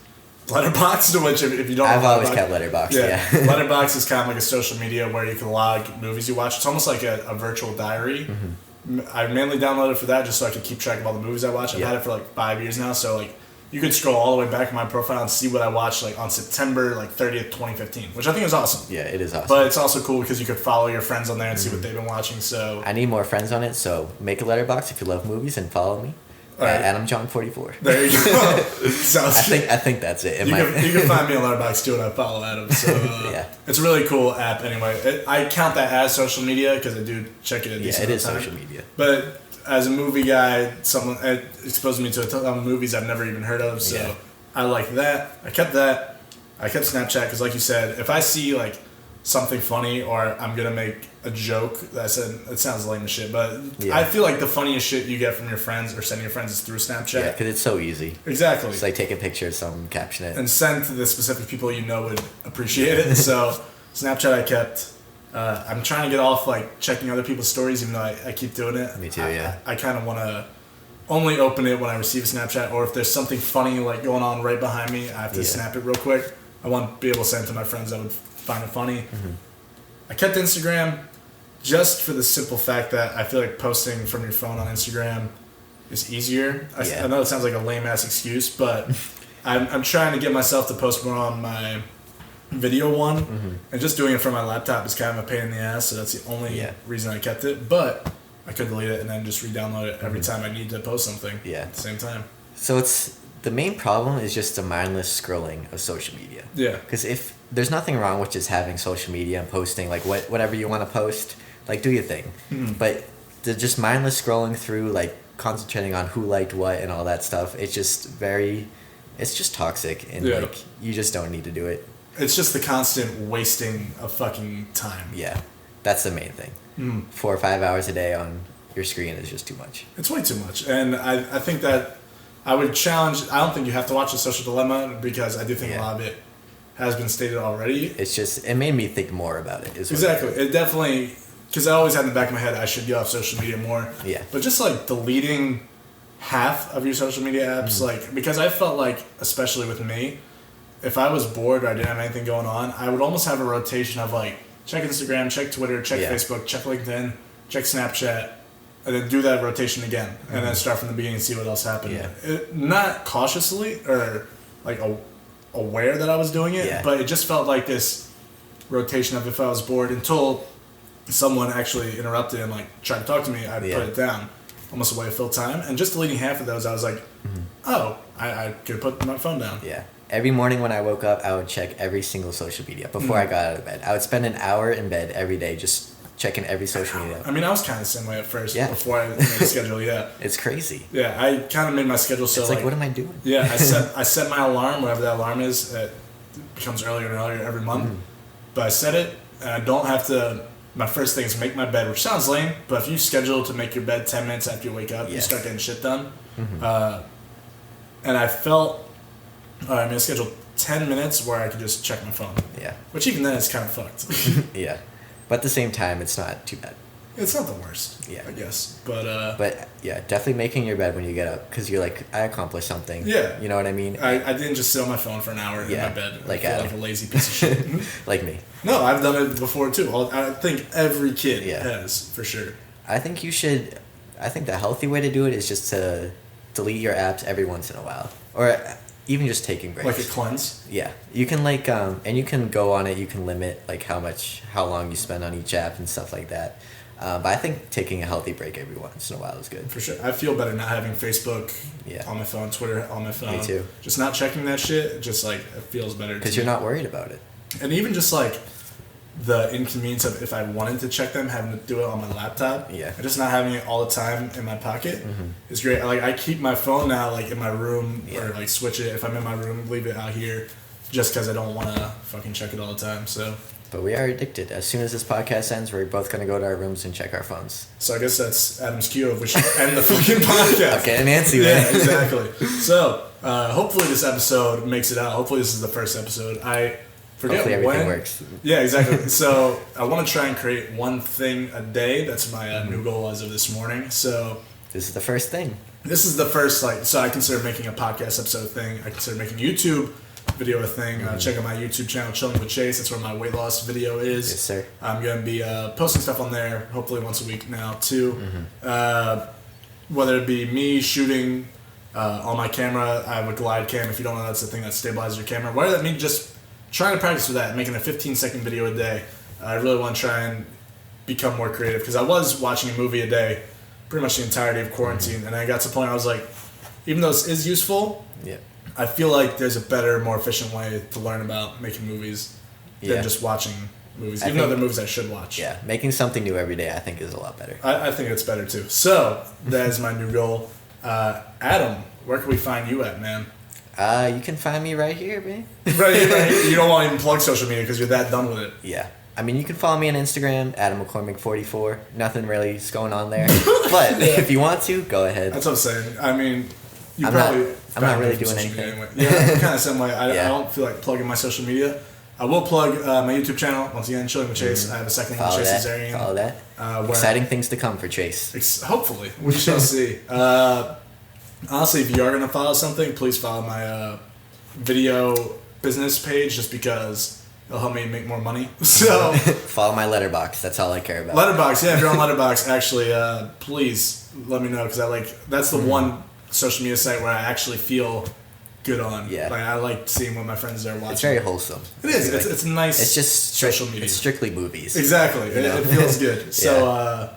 Letterboxd, which if you don't I've always kept Letterboxd, yeah. Letterboxd is kind of like a social media where you can log movies you watch. It's almost like a virtual diary. I mainly downloaded for that just so I could keep track of all the movies I watch. I've had it for like 5 years now, so like you could scroll all the way back in my profile and see what I watched like on September like 30th, 2015, which I think is awesome. Yeah, it is awesome. But it's also cool because you could follow your friends on there and see what they've been watching. So I need more friends on it, so make a Letterboxd if you love movies and follow me. AdamJohn44. There you go. Sounds good. I think that's it. You can find me on Letterboxd too, and I follow Adam. So it's a really cool app. Anyway, I count that as social media because I do check it at decent it is time. social media. But as a movie guy, someone exposed me to a ton of movies I've never even heard of. So I like that. I kept that. I kept Snapchat because, like you said, if I see like something funny or I'm gonna make a joke, it sounds lame as shit, but I feel like the funniest shit you get from your friends or sending your friends is through Snapchat. Yeah, because it's so easy. Exactly. Just like take a picture of something, caption it, and send to the specific people you know would appreciate it. So Snapchat I kept. I'm trying to get off like checking other people's stories, even though I keep doing it. Me too. I kind of want to only open it when I receive a Snapchat, or if there's something funny like going on right behind me, I have to snap it real quick. I want to be able to send it to my friends that would find it funny. I kept Instagram just for the simple fact that I feel like posting from your phone on Instagram is easier. I know it sounds like a lame ass excuse, but I'm trying to get myself to post more on my video one, and just doing it from my laptop is kind of a pain in the ass, so that's the only reason I kept it. But I could delete it and then just re-download it every time I need to post something at the same time. So the main problem is just the mindless scrolling of social media. Yeah. Because if there's nothing wrong with just having social media and posting like whatever you want to post, like do your thing. But the just mindless scrolling through, like concentrating on who liked what and all that stuff, it's just toxic, and like you just don't need to do it. It's just the constant wasting of fucking time. Yeah, that's the main thing. 4 or 5 hours a day on your screen is just too much. It's way too much, and I think that I would challenge. I don't think you have to watch The Social Dilemma, because I do think a lot of it has been stated already. It's just, it made me think more about it. Exactly. It definitely, because I always had in the back of my head I should get off social media more. Yeah. But just like deleting half of your social media apps, like, because I felt like, especially with me, if I was bored or I didn't have anything going on, I would almost have a rotation of like check Instagram, check Twitter, check Facebook, check LinkedIn, check Snapchat, and then do that rotation again, and then start from the beginning and see what else happened. Yeah. Not cautiously or like aware that I was doing it, but it just felt like this rotation of if I was bored until someone actually interrupted and like tried to talk to me, I'd put it down, almost a way to fill time. And just deleting half of those, I was like, oh, I could put my phone down. Yeah. Every morning when I woke up, I would check every single social media before I got out of bed. I would spend an hour in bed every day just checking every social media. I mean, I was kind of the same way at first before I made the schedule, It's crazy. Yeah, I kind of made my schedule so it's like, what am I doing? Yeah, I set my alarm, whatever that alarm is. It becomes earlier and earlier every month. But I set it, and I don't have to... My first thing is make my bed, which sounds lame, but if you schedule to make your bed 10 minutes after you wake up, you start getting shit done. And I felt... I'm going to schedule 10 minutes where I could just check my phone. Yeah. Which even then is kind of fucked. Yeah. But at the same time, it's not too bad. It's not the worst, I guess. But yeah, definitely making your bed when you get up, because you're like, I accomplished something. Yeah. You know what I mean? I didn't just sit on my phone for an hour in my bed. Like I feel like a lazy piece of shit. Like me. No, I've done it before too. I think every kid has, for sure. I think the healthy way to do it is just to delete your apps every once in a while. Or even just taking breaks. Like a cleanse? Yeah. You can like, and you can go on it, you can limit like how long you spend on each app and stuff like that. But I think taking a healthy break every once in a while is good. For sure. I feel better not having Facebook on my phone, Twitter on my phone. Me too. Just not checking that shit, just like, it feels better. Because you're not worried about it. And even just like the inconvenience of if I wanted to check them, having to do it on my laptop. Yeah. And just not having it all the time in my pocket is great. Like, I keep my phone now like in my room or like switch it. If I'm in my room, leave it out here just because I don't want to fucking check it all the time. So. But we are addicted. As soon as this podcast ends, we're both going to go to our rooms and check our phones. So I guess that's Adam's cue of we should end the fucking podcast. Okay, Nancy, man. Yeah, exactly. So, hopefully this episode makes it out. Hopefully this is the first episode. I forget hopefully everything when. works. Yeah, exactly. So I want to try and create one thing a day. That's my new goal as of this morning. So this is the first thing. This is the first, so I consider making a podcast episode thing. I consider making YouTube video a thing. Check out my YouTube channel, Chilling with Chase. That's where my weight loss video is. Yes, sir. I'm going to be posting stuff on there, hopefully once a week now, too. Whether it be me shooting on my camera, I have a glide cam. If you don't know, that's the thing that stabilizes your camera. Whether that means just trying to practice with that, making a 15-second video a day. I really want to try and become more creative, because I was watching a movie a day pretty much the entirety of quarantine, and I got to the point where I was like, even though this is useful, I feel like there's a better, more efficient way to learn about making movies than just watching movies, even though they're movies I should watch. Yeah, making something new every day I think is a lot better. I think it's better too. So, that is my new goal. Adam, where can we find you at, man? You can find me right here, man. Right here. You don't want to even plug social media because you're that done with it. Yeah. I mean, you can follow me on Instagram, Adam McCormack44. Nothing really is going on there. But if you want to, go ahead. That's what I'm saying. I mean, I'm not really doing anything. Anyway. Yeah, I'm kind of the same way. I don't feel like plugging my social media. I will plug my YouTube channel. Once again, Chilling with Chase. I have a second one, Chase Azarian. Follow that. Exciting things to come for Chase. Hopefully. We shall see. Honestly, if you are going to follow something, please follow my video business page, just because It'll help me make more money. So follow my Letterbox. That's all I care about. Letterbox, yeah. If you're on Letterbox, actually, please let me know because that's the one social media site where I actually feel good on. Yeah. Like, I like seeing what my friends are watching. It's very wholesome. It is. It's nice. It's just social media. It's strictly movies. Exactly. It feels good. So.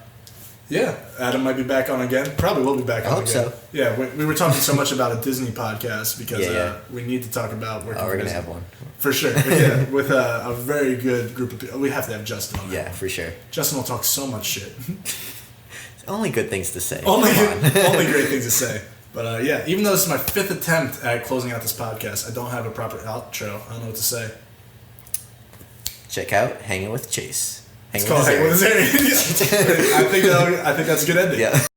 Yeah, Adam might be back on again. Probably will be back on again. I hope so. Yeah, we were talking so much about a Disney podcast because we need to talk about working we're going to have one. For sure. Yeah, with a very good group of people. We have to have Justin on. Yeah, for sure. Justin will talk so much shit. Only good things to say. Only great things to say. But even though this is my 5th attempt at closing out this podcast, I don't have a proper outro. I don't know what to say. Check out Hanging with Chase. It's called Hanging with Azarian. I think that's a good ending. Yeah.